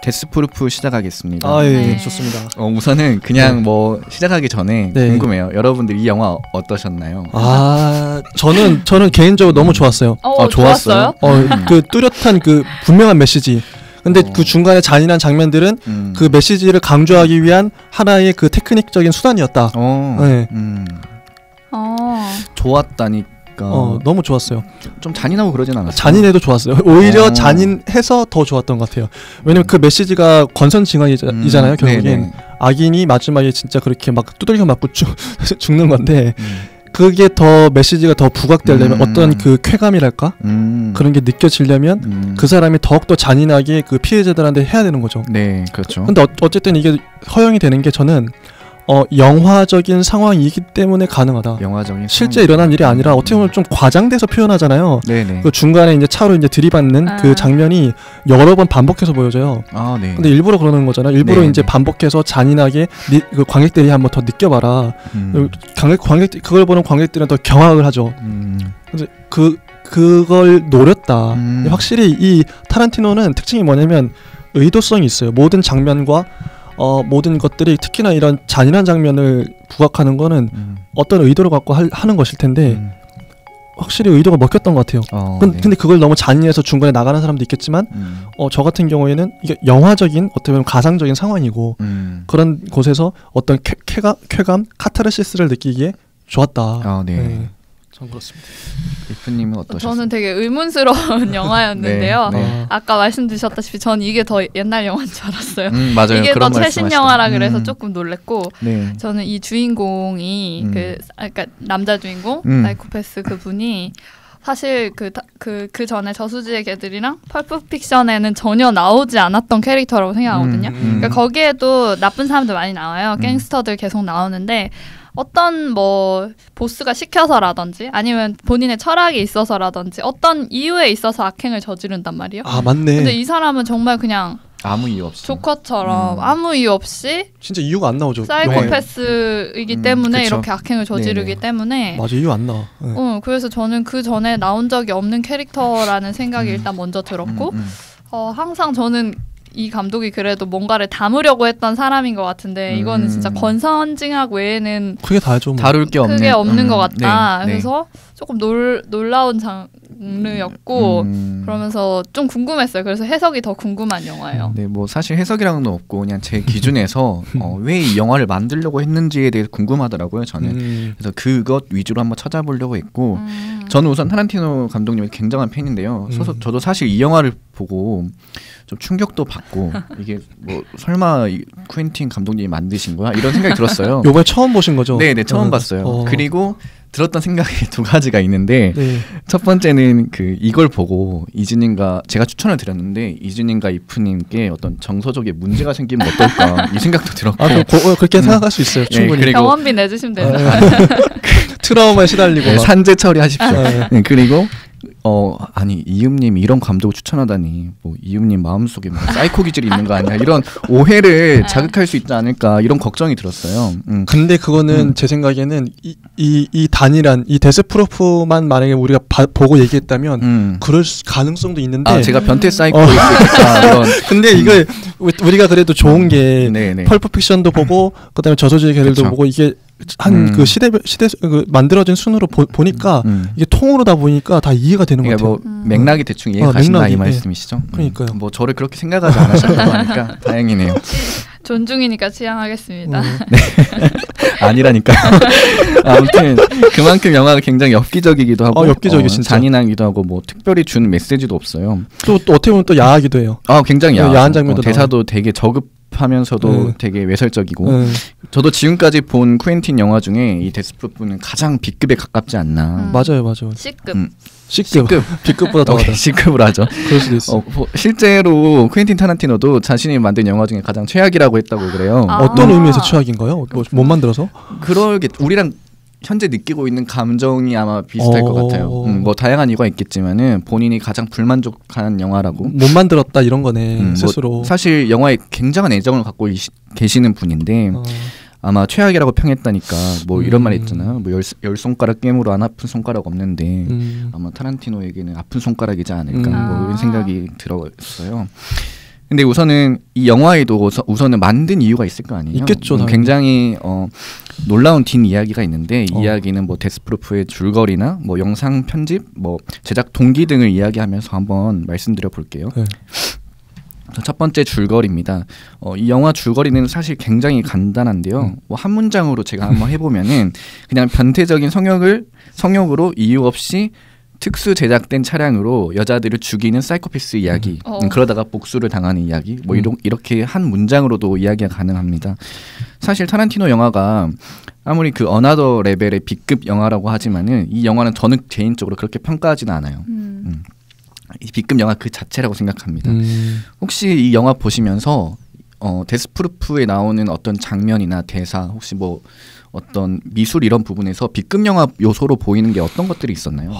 데스프루프 시작하겠습니다. 아, 예, 네. 좋습니다. 우선은 그냥 네. 뭐 시작하기 전에 네. 궁금해요. 여러분들 이 영화 어떠셨나요? 아, 저는 개인적으로 너무 좋았어요. 좋았어요? 그 뚜렷한 그 분명한 메시지. 근데 그 중간에 잔인한 장면들은 그 메시지를 강조하기 위한 하나의 그 테크닉적인 수단이었다. 네. 좋았다니까. 너무 좋았어요. 좀 잔인하고 그러진 않았어요. 잔인해도 좋았어요. 오히려 잔인해서 더 좋았던 것 같아요. 왜냐면 그 메시지가 권선징악이잖아요. 결국엔 네네. 악인이 마지막에 진짜 그렇게 막 두들겨 맞고 죽는 건데 그게 더 메시지가 더 부각되려면 어떤 그 쾌감이랄까 그런 게 느껴지려면 그 사람이 더욱더 잔인하게 그 피해자들한테 해야 되는 거죠. 네, 그렇죠. 근데 어쨌든 이게 허용이 되는 게 저는 영화적인 상황이기 때문에 가능하다. 영화적인 실제 일어난 일이 아니라 어떻게 보면 좀 과장돼서 표현하잖아요. 네네. 그 중간에 이제 차로 이제 들이받는 그 장면이 여러 번 반복해서 보여져요. 아, 네. 근데 일부러 그러는 거잖아요. 일부러 네, 이제 네. 반복해서 잔인하게 그 관객들이 한번 더 느껴봐라. 관객 그걸 보는 관객들은 더 경악을 하죠. 그래서 그걸 노렸다. 확실히 이 타란티노는 특징이 뭐냐면 의도성이 있어요. 모든 장면과 모든 것들이 특히나 이런 잔인한 장면을 부각하는 거는 어떤 의도를 갖고 하는 것일 텐데 확실히 의도가 먹혔던 것 같아요. 근데 그걸 너무 잔인해서 중간에 나가는 사람도 있겠지만 저 같은 경우에는 이게 영화적인 어떻게 보면 가상적인 상황이고 그런 곳에서 어떤 쾌감, 카타르시스를 느끼기에 좋았다. 네. 전 그렇습니다. 이프님은 어떠셨어요? 저는 되게 의문스러운 영화였는데요. 네. 아까 말씀드렸다시피 전 이게 더 옛날 영화인 줄 알았어요. 맞아요. 이게 그런 더 최신 말씀하시죠. 영화라 그래서 조금 놀랬고 네. 저는 이 주인공이 그러니까 남자 주인공 사이코패스 그분이 사실 그 전에 저수지의 개들이랑 펄프 픽션에는 전혀 나오지 않았던 캐릭터라고 생각하거든요. 그러니까 거기에도 나쁜 사람들 많이 나와요. 갱스터들 계속 나오는데 어떤 뭐 보스가 시켜서라든지 아니면 본인의 철학이 있어서라든지 어떤 이유에 있어서 악행을 저지른단 말이에요. 아, 맞네. 근데 이 사람은 정말 그냥 아무 이유 없이 조커처럼 아무 이유 없이 진짜 이유가 안 나오죠. 사이코패스이기 때문에 그쵸. 이렇게 악행을 저지르기 네네. 때문에 맞아, 이유 안 나와. 네. 그래서 저는 그 전에 나온 적이 없는 캐릭터라는 생각이 일단 먼저 들었고 항상 저는 이 감독이 그래도 뭔가를 담으려고 했던 사람인 것 같은데 이거는 진짜 권선징악 외에는 크게 다죠. 뭐. 다룰 게 크게 없는 것 같다. 네. 그래서 조금 놀라운 장르였고 그러면서 좀 궁금했어요. 그래서 해석이 더 궁금한 영화예요. 네, 뭐 사실 해석이랑은 없고 그냥 제 기준에서 왜 이 영화를 만들려고 했는지에 대해서 궁금하더라고요. 저는 그래서 그것 위주로 한번 찾아보려고 했고 저는 우선 타란티노 감독님의 굉장한 팬인데요. 저도 사실 이 영화를 보고 좀 충격도 받고 이게 뭐 설마 쿠엔틴 감독님이 만드신 거야? 이런 생각이 들었어요. 요번에 처음 보신 거죠? 네, 처음 봤어요. 그리고 들었던 생각이 두 가지가 있는데 첫 번째는 이걸 보고 이즈님과 제가 추천을 드렸는데 이즈님과 이프님께 어떤 정서적인 문제가 생기면 어떨까 이 생각도 들었고 그렇게 생각할 수 있어요. 충분히. 그리고 병원비 내주시면 돼요. 트라우마에 시달리고 산재 처리하십시오. 그리고 아니 이음님이 이런 감독을 추천하다니 뭐 이음님 마음속에 뭐 사이코 기질이 있는 거 아니야 이런 오해를 자극할 수 있지 않을까 이런 걱정이 들었어요. 근데 그거는 제 생각에는 이 단일한 이 데스프루프만 만약에 우리가 보고 얘기했다면 그럴 가능성도 있는데 제가 변태 사이코일 수 있다 이런. 근데 이거 우리가 그래도 좋은 게 펄프 픽션도 보고 그다음에 저소지의 개들도 보고 이게 한 그 시대 그 만들어진 순으로 보니까 이게 통으로 다 보니까 다 이해가 되는 것 같아요. 뭐 맥락이 대충 이해가 가신다 이 말씀이시죠? 그러니까요. 뭐 저를 그렇게 생각하지 않으셨다고 하니까 다행이네요. 존중이니까 취향하겠습니다. 네. 아니라니까요. 아무튼 그만큼 영화가 굉장히 엽기적이기도 하고 엽기적이 진짜 잔인하기도 하고 뭐 특별히 준 메시지도 없어요. 또 어떻게 보면 또 야하기도 해요. 굉장히 야한 장면도 대사도 되게 저급하면서도 되게 외설적이고 저도 지금까지 본 쿠엔틴 영화 중에 이 데스프루프는 가장 B급에 가깝지 않나. 맞아요. C급. B급보다 더 가다. C급으로 하죠. 그럴 수도 있어. 실제로 쿠엔틴 타란티노도 자신이 만든 영화 중에 가장 최악이라고 했다고 그래요. 어떤 의미에서 최악인가요? 못 만들어서? 그러게 우리랑 현재 느끼고 있는 감정이 아마 비슷할 것 같아요. 뭐 다양한 이유가 있겠지만은 본인이 가장 불만족한 영화라고 못 만들었다 이런 거네 스스로. 뭐 사실 영화에 굉장한 애정을 갖고 계시는 분인데 아마 최악이라고 평했다니까 뭐 이런 말 있잖아요. 뭐 열 손가락 깨물어 안 아픈 손가락 없는데 아마 타란티노에게는 아픈 손가락이지 않을까 뭐 이런 생각이 들었어요. 근데 우선은 이 영화에도 우선은 만든 이유가 있을 거 아니에요. 있겠죠. 굉장히 놀라운 뒷 이야기가 있는데 이 이야기는 뭐 데스프루프의 줄거리나 뭐 영상 편집, 뭐 제작 동기 등을 이야기하면서 한번 말씀드려 볼게요. 네. 첫 번째 줄거리입니다. 이 영화 줄거리는 사실 굉장히 간단한데요. 뭐 한 문장으로 제가 한번 해보면은 그냥 변태적인 성욕으로 이유 없이 특수 제작된 차량으로 여자들을 죽이는 사이코패스 이야기. 그러다가 복수를 당하는 이야기. 뭐 이렇게 한 문장으로도 이야기가 가능합니다. 사실 타란티노 영화가 아무리 그 어나더 레벨의 B급 영화라고 하지만은 이 영화는 저는 개인적으로 그렇게 평가하지는 않아요. 이 B급 영화 그 자체라고 생각합니다. 혹시 이 영화 보시면서 데스프루프에 나오는 어떤 장면이나 대사, 혹시 뭐 어떤 미술 이런 부분에서 B급 영화 요소로 보이는 게 어떤 것들이 있었나요?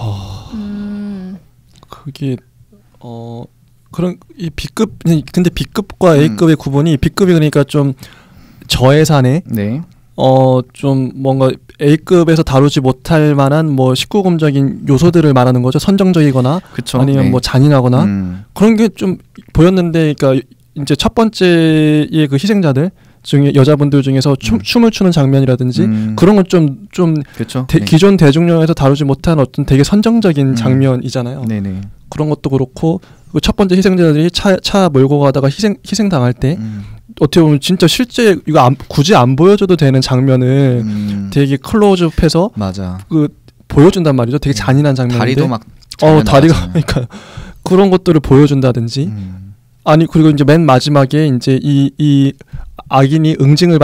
그게 그런 이 B급, 근데 B급과 A급의 구분이, B급이 그러니까 좀 저예산에 네. 좀 뭔가 A급에서 다루지 못할 만한 뭐 19금적인 요소들을 말하는 거죠. 선정적이거나 그쵸? 아니면 네. 뭐 잔인하거나 그런 게 좀 보였는데, 그러니까 이제 첫 번째의 그 희생자들 중에 여자분들 중에서 춤을 추는 장면이라든지 그런 건 좀 기존 대중영화에서 다루지 못한 어떤 되게 선정적인 장면이잖아요. 네네. 그런 것도 그렇고, 그 첫 번째 희생자들이 차 몰고 가다가 희생 당할 때 어떻게 보면 진짜 실제 이거 굳이 안 보여줘도 되는 장면을 되게 클로즈업해서 맞아. 그 보여준단 말이죠. 되게 잔인한 장면인데 다리도 막 다리가 그러니까 그런 것들을 보여준다든지 아니 그리고 이제 맨 마지막에 이제 이 악인이 응징을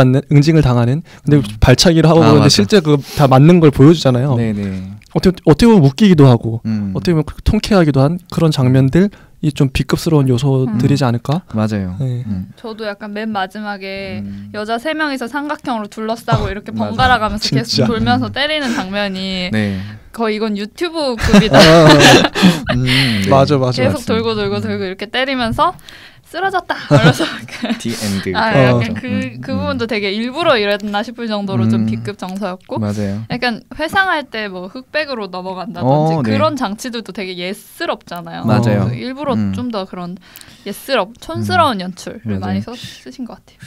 당하는, 근데 발차기를 하고 그러는데 실제 그 다 맞는 걸 보여주잖아요. 네네. 어떻게 보면 웃기기도 하고 어떻게 보면 통쾌하기도 한 그런 장면들이 좀 B급스러운 요소들이지 않을까? 맞아요. 네. 저도 약간 맨 마지막에 여자 3명이서 삼각형으로 둘러싸고 이렇게 번갈아 가면서 계속 돌면서 때리는 장면이 네. 거의 이건 유튜브급이다. 네. 맞아. 계속 돌고 이렇게 때리면서 쓰러졌다. 그래서 The end. 약간 그 부분도 되게 일부러 이랬나 싶을 정도로 좀 B급 정서였고, 맞아요. 약간 회상할 때 뭐 흑백으로 넘어간다든지 그런 네. 장치들도 되게 예스럽잖아요. 맞아요. 일부러 좀 더 그런 촌스러운 연출을 맞아요. 많이 쓰신 것 같아요.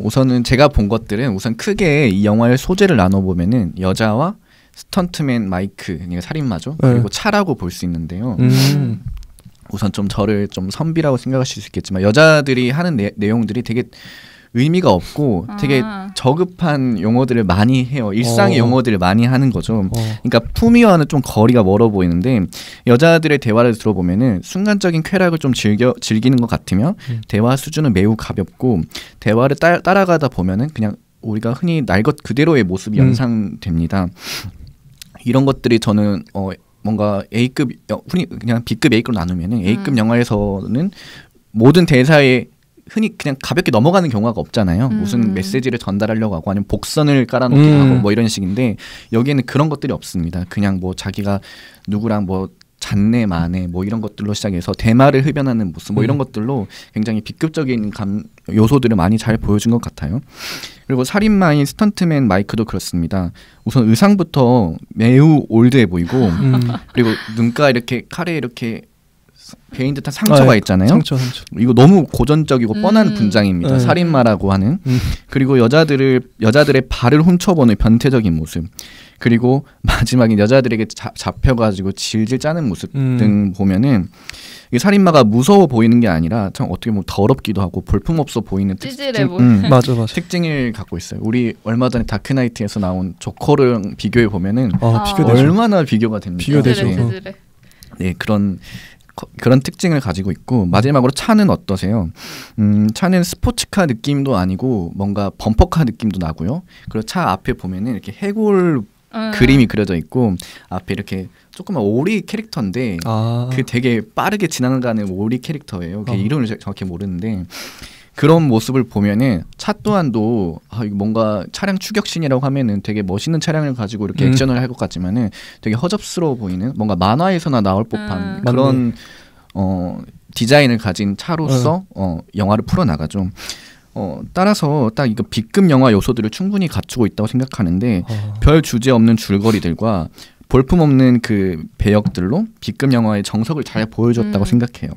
우선은 제가 본 것들은 우선 크게 이 영화의 소재를 나눠보면은 여자와 스턴트맨 마이크, 그러니까 살인마죠. 그리고 차라고 볼 수 있는데요. 우선 좀 저를 좀 선비라고 생각하실 수 있겠지만 여자들이 하는 내용들이 되게 의미가 없고 되게 저급한 용어들을 많이 해요. 일상의 용어들을 많이 하는 거죠. 그러니까 품위와는 좀 거리가 멀어 보이는데 여자들의 대화를 들어보면은 순간적인 쾌락을 좀 즐기는 것 같으며 대화 수준은 매우 가볍고 대화를 따라가다 보면은 그냥 우리가 흔히 날 것 그대로의 모습이 연상됩니다. 이런 것들이 저는 뭔가 A급, 흔히 그냥 B급, A급 나누면은 A급 영화에서는 모든 대사에 흔히 그냥 가볍게 넘어가는 경우가 없잖아요. 무슨 메시지를 전달하려고 하고 아니면 복선을 깔아놓기도 하고 뭐 이런 식인데 여기에는 그런 것들이 없습니다. 그냥 뭐 자기가 누구랑 뭐 잔내 마내 뭐 이런 것들로 시작해서 대마를 흡연하는 모습 뭐 이런 것들로 굉장히 B급적인 요소들을 많이 잘 보여준 것 같아요. 그리고 살인마인 스턴트맨 마이크도 그렇습니다. 우선 의상부터 매우 올드해 보이고 그리고 눈가 이렇게 칼에 이렇게 베인 듯한 상처가 있잖아요. 상처. 이거 너무 고전적이고 뻔한 분장입니다. 살인마라고 하는. 그리고 여자들의 발을 훔쳐보는 변태적인 모습. 그리고 마지막에 여자들에게 잡혀가지고 질질 짜는 모습 등 보면은 이 살인마가 무서워 보이는 게 아니라 참 어떻게 보면 더럽기도 하고 볼품없어 보이는 맞아. 특징을 갖고 있어요. 우리 얼마 전에 다크나이트에서 나온 조커랑 비교해 보면은 비교되죠. 얼마나 비교가 됩니까? 비교되죠. 네, 그런 특징을 가지고 있고 마지막으로 차는 어떠세요? 차는 스포츠카 느낌도 아니고 뭔가 범퍼카 느낌도 나고요. 그리고 차 앞에 보면은 이렇게 해골 그림이 그려져 있고 앞에 이렇게 조그만 오리 캐릭터인데 그 되게 빠르게 지나가는 오리 캐릭터예요. 그 이름을 정확히 모르는데 그런 모습을 보면은 차 또한도 이거 뭔가 차량 추격신이라고 하면은 되게 멋있는 차량을 가지고 이렇게 액션을 할 것 같지만은 되게 허접스러워 보이는 뭔가 만화에서나 나올 법한 그런 디자인을 가진 차로서 영화를 풀어나가죠. 따라서 딱 이거 B급 영화 요소들을 충분히 갖추고 있다고 생각하는데 별 주제 없는 줄거리들과 볼품 없는 그 배역들로 B급 영화의 정석을 잘 보여줬다고 생각해요.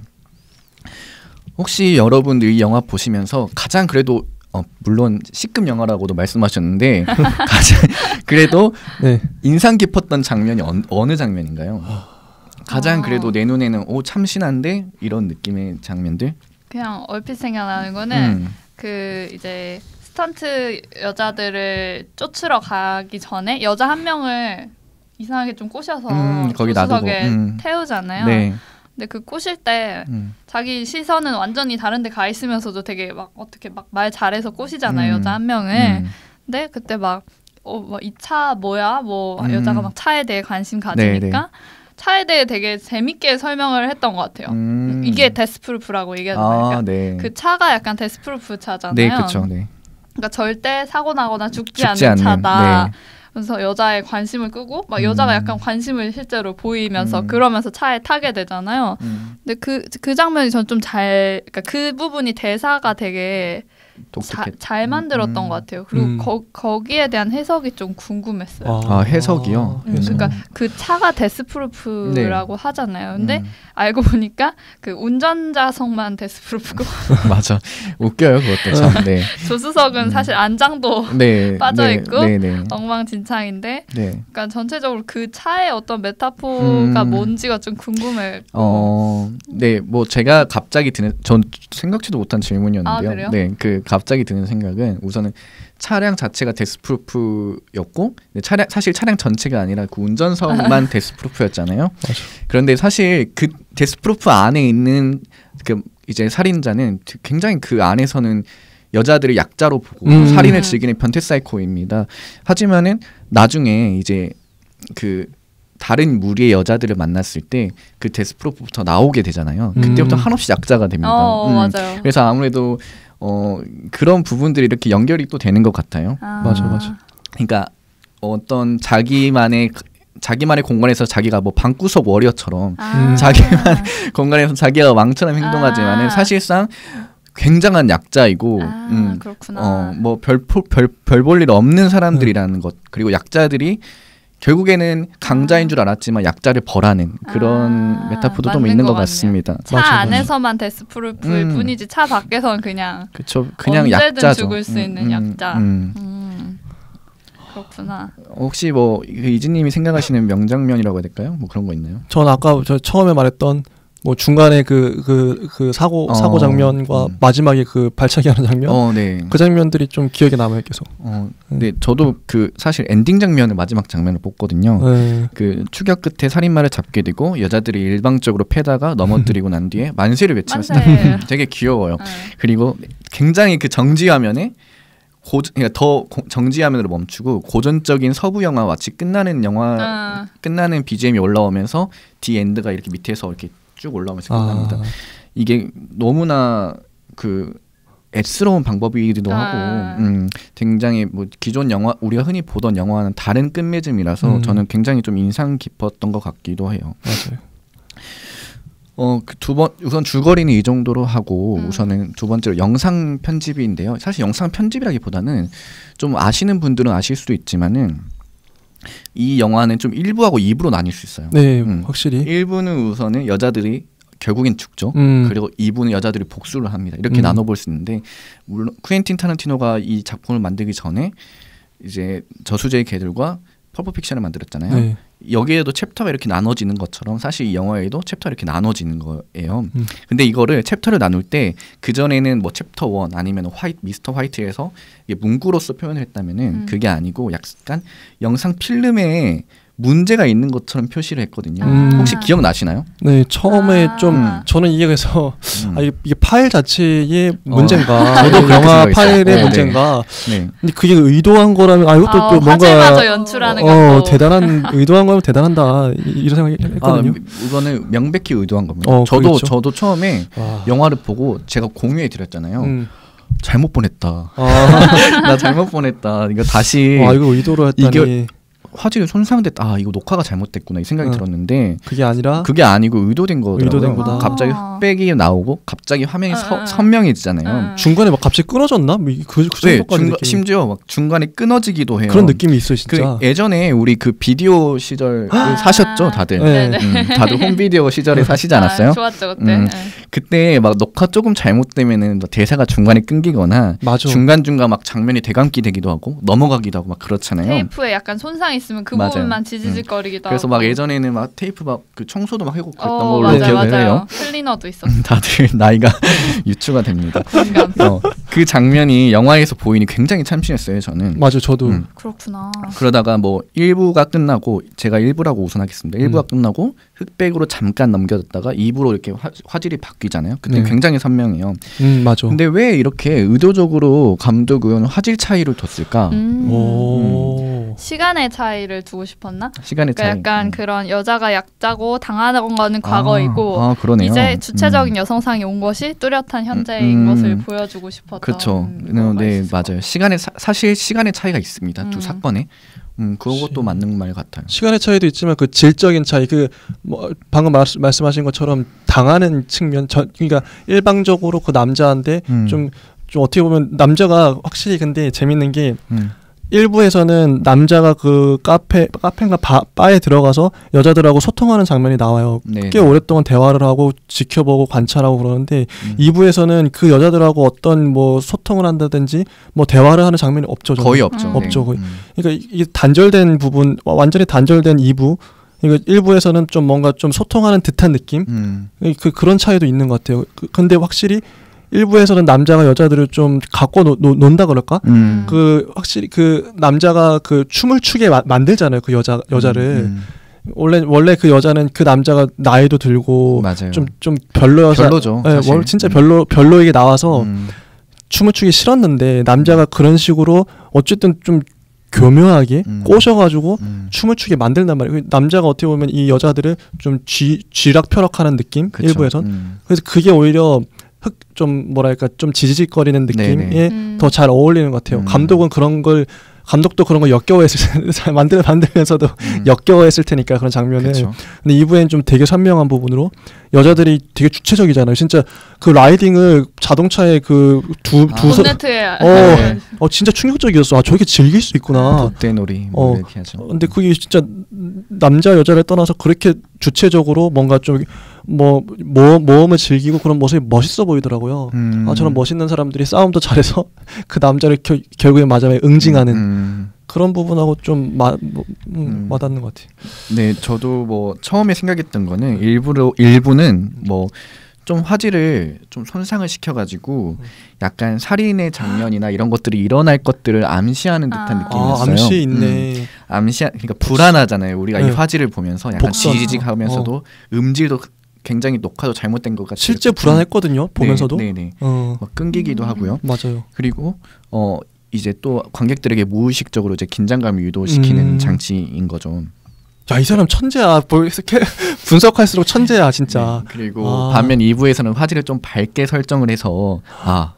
혹시 여러분들 이 영화 보시면서 가장 그래도 물론 C급 영화라고도 말씀하셨는데 가장 그래도 네. 인상 깊었던 장면이 어느 장면인가요? 가장 그래도 내 눈에는 참신한데 이런 느낌의 장면들? 그냥 얼핏 생각나는 거는 그 이제 스턴트 여자들을 쫓으러 가기 전에 여자 한 명을 이상하게 좀 꼬셔서 거기 조수석에 태우잖아요. 네. 근데 그 꼬실 때 자기 시선은 완전히 다른 데 가 있으면서도 되게 막 어떻게 막 말 잘해서 꼬시잖아요. 여자 한 명을. 근데 그때 막 이 차 뭐야? 뭐 여자가 막 차에 대해 관심 가지니까 네네. 차에 대해 되게 재밌게 설명을 했던 것 같아요. 이게 데스프루프라고 얘기하잖아요. 네. 그 차가 약간 데스프루프 차잖아요. 네, 그렇죠. 네. 그러니까 절대 사고 나거나 죽지 않는 차다. 네. 그래서 여자의 관심을 끄고 막 여자가 약간 관심을 실제로 보이면서 그러면서 차에 타게 되잖아요. 근데 그 장면이 전 좀 그러니까 그 부분이 대사가 되게 잘 만들었던 것 같아요. 그리고 거기에 대한 해석이 좀 궁금했어요. 해석이요? 그러니까 그 차가 데스프루프라고 네. 하잖아요. 근데 알고 보니까 그 운전자석만 데스프루프고 맞아. 웃겨요 그것도 참. 네. 조수석은 사실 안장도 네. 빠져있고 네. 엉망진창인데 그러니까 전체적으로 그 차의 어떤 메타포가 뭔지가 좀 궁금해요. 네. 뭐 제가 갑자기 전 생각지도 못한 질문이었는데요. 그래요? 네. 그 갑자기 드는 생각은 우선은 차량 자체가 데스프루프였고 사실 차량 전체가 아니라 그 운전석만 데스프루프였잖아요. 맞아. 그런데 사실 그 데스프루프 안에 있는 그 이제 살인자는 굉장히 그 안에서는 여자들을 약자로 보고 살인을 즐기는 변태 사이코입니다. 하지만은 나중에 이제 그 다른 무리의 여자들을 만났을 때 그 데스프루프부터 나오게 되잖아요. 그때부터 한없이 약자가 됩니다. 맞아요. 그래서 아무래도 그런 부분들이 이렇게 연결이 또 되는 것 같아요. 맞아. 그러니까 어떤 자기만의 공간에서 자기가 뭐 방구석 워리어처럼 자기만 공간에서 자기가 왕처럼 행동하지만은 사실상 굉장한 약자이고, 그렇구나. 뭐 별 볼 일 없는 사람들이라는 것, 그리고 약자들이 결국에는 강자인 줄 알았지만 약자를 벌하는 그런 메타포도 좀 있는 것 같습니다. 차 안에서만 데스프루프일 뿐이지 차 밖에서는 그냥 그냥 언제든 약자죠. 죽을 수 있는 약자. 그렇구나. 혹시 뭐 이진님이 생각하시는 명장면이라고 해야 될까요? 뭐 그런 거 있나요? 전 아까 처음에 말했던 뭐 중간에 그 사고 장면과 마지막에 그 발차기 하는 장면, 네. 그 장면들이 좀 기억에 남아요 계속. 네, 저도 그 사실 엔딩 장면을 마지막 장면을 봤거든요. 그 추격 끝에 살인마를 잡게 되고 여자들이 일방적으로 패다가 넘어뜨리고 난 뒤에 만세를 외치면서 되게 귀여워요. 그리고 굉장히 그 정지 화면에 그러니까 더 정지 화면으로 멈추고 고전적인 서부 영화 마치 끝나는 BGM이 올라오면서 디 엔드가 이렇게 밑에서 이렇게 쭉 올라오면서 끝납니다. 이게 너무나 그 애스러운 방법이기도 하고 굉장히 뭐 기존 영화 우리가 흔히 보던 영화와는 다른 끝맺음이라서 저는 굉장히 좀 인상 깊었던 것 같기도 해요. 맞아요. 우선 줄거리는 이 정도로 하고 우선은 두 번째로 영상 편집인데요. 사실 영상 편집이라기보다는 좀 아시는 분들은 아실 수도 있지만은 이 영화는 좀 1부하고 2부로 나뉠 수 있어요. 네, 확실히. 1부는 우선은 여자들이 결국엔 죽죠. 그리고 2부는 여자들이 복수를 합니다. 이렇게 나눠볼 수 있는데 물론 쿠엔틴 타란티노가 이 작품을 만들기 전에 이제 저수지의 개들과 펄프 픽션을 만들었잖아요. 네. 여기에도 챕터가 이렇게 나눠지는 것처럼 사실 이 영화에도 챕터가 이렇게 나눠지는 거예요. 근데 이거를 챕터를 나눌 때 그전에는 뭐 챕터 1 아니면 미스터 화이트에서 이게 문구로서 표현을 했다면은 그게 아니고 약간 영상 필름에 문제가 있는 것처럼 표시를 했거든요. 혹시 기억나시나요? 네, 처음에 좀 저는 이해해서 이게 파일 자체의 문제인가, 저도 영화 파일의 문제인가. 네. 근데 그게 의도한 거라면 이것도 또 뭔가 화질마저 연출하는 거 대단한 의도한 거면 대단하다 이런 생각했거든요. 이거는 명백히 의도한 겁니다. 저도 처음에 영화를 보고 제가 공유해 드렸잖아요. 잘못 보냈다. 나 잘못 보냈다. 이거 다시 이거 의도로 했다니. 화질이 손상됐다. 이거 녹화가 잘못됐구나 이 생각이 들었는데 그게 아니고 의도된 거더라고요. 갑자기 흑백이 나오고 갑자기 화면이 선명해지잖아요. 중간에 막 갑자기 끊어졌나? 그 정도까지 심지어 막 중간에 끊어지기도 해요. 그런 느낌이 있어요, 진짜. 예전에 우리 그 비디오 시절 사셨죠, 다들. 다들 홈비디오 시절에 사시지 않았어요? 좋았죠, 그때. 그때 막 녹화 조금 잘못되면은 대사가 중간에 끊기거나 중간중간 막 장면이 대감기 되기도 하고 넘어가기도 하고 막 그렇잖아요. 테이프에 약간 손상 있으면 그 부분만 지지직거리기도 하고. 그래서 막 예전에는 막 테이프 막 그 청소도 막 하고 그랬던 걸로 기억을 해요. 클리너도 있었어. 다들 나이가 유추가 됩니다. 그 장면이 영화에서 보이니 굉장히 참신했어요, 저는. 맞아요, 저도. 그렇구나. 그러다가 뭐 1부가 끝나고 제가 1부라고 우선하겠습니다. 1부가 끝나고 흑백으로 잠깐 넘겨졌다가 2부로 이렇게 화질이 바뀌잖아요. 그때 굉장히 선명해요. 맞아. 근데 왜 이렇게 의도적으로 감독은 화질 차이를 뒀을까? 시간의 차이를 두고 싶었나? 시간의 차이. 약간 그런 여자가 약자고 당하는 거는 과거이고 그러네요. 이제 주체적인 여성상이 온 것이 뚜렷한 현재인 것을 보여주고 싶었던. 그렇죠. 네, 맞아요. 사실 시간의 차이가 있습니다. 두 사건에. 그것도 맞는 말 같아요. 시간의 차이도 있지만 그 질적인 차이, 뭐 방금 말씀하신 것처럼 당하는 측면, 그러니까 일방적으로 그 남자한테 좀 어떻게 보면 남자가 확실히 근데 재밌는 게 일부에서는 남자가 그 카페인가 바에 들어가서 여자들하고 소통하는 장면이 나와요. 네. 꽤 오랫동안 대화를 하고 지켜보고 관찰하고 그러는데 2부에서는 그 여자들하고 어떤 뭐 소통을 한다든지 뭐 대화를 하는 장면이 없죠. 거의 없죠. 없죠. 거의. 그러니까 이게 단절된 부분, 완전히 단절된 2부. 그러니까 1부에서는 좀 뭔가 좀 소통하는 듯한 느낌? 그런 차이도 있는 것 같아요. 근데 확실히 일부에서는 남자가 여자들을 좀 갖고 논다 그럴까? 확실히 그 남자가 그 춤을 추게 만들잖아요. 그 여자를. 원래 그 여자는 그 남자가 나이도 들고 좀 별로죠. 네, 진짜 별로에게 나와서 춤을 추기 싫었는데 남자가 그런 식으로 어쨌든 좀 교묘하게 꼬셔가지고 춤을 추게 만들단 말이에요. 남자가 어떻게 보면 이 여자들을 좀 쥐락펴락하는 느낌? 그쵸. 일부에선. 그래서 그게 오히려 좀 뭐랄까 좀 지지직거리는 느낌에 더 잘 어울리는 것 같아요. 감독도 그런 걸 역겨워했을 잘 만들면서도 역겨워했을 테니까 그런 장면을. 그쵸. 근데 2부에는 좀 되게 선명한 부분으로 여자들이 되게 주체적이잖아요. 진짜 그 라이딩을 자동차에 본네트에 진짜 충격적이었어. 저렇게 즐길 수 있구나. 돛대놀이 이렇게 하죠. 근데 그게 진짜 남자 여자를 떠나서 그렇게 주체적으로 뭔가 좀 모험을 즐기고 그런 모습이 멋있어 보이더라고요. 저런 멋있는 사람들이 싸움도 잘해서 그 남자를 결국에 마지막에 응징하는 그런 부분하고 좀 와닿는 것 같아요. 네, 저도 뭐 처음에 생각했던 거는 일부는 뭐 좀 화질을 좀 손상을 시켜가지고 약간 살인의 장면이나 이런 것들이 일어날 것들을 암시하는 듯한 느낌이었어요. 암시 있네. 그러니까 불안하잖아요. 우리가 이 화질을 보면서 약간 지지직하면서도 음질도 굉장히 녹화도 잘못된 것 같아요. 실제 불안했거든요. 보면서도. 네네. 막 끊기기도 하고요. 맞아요. 그리고 이제 또 관객들에게 무의식적으로 이제 긴장감을 유도시키는 장치인 거죠. 야, 이 사람 천재야. 분석할수록 천재야, 진짜. 네, 그리고 반면 2부에서는 화질을 좀 밝게 설정을 해서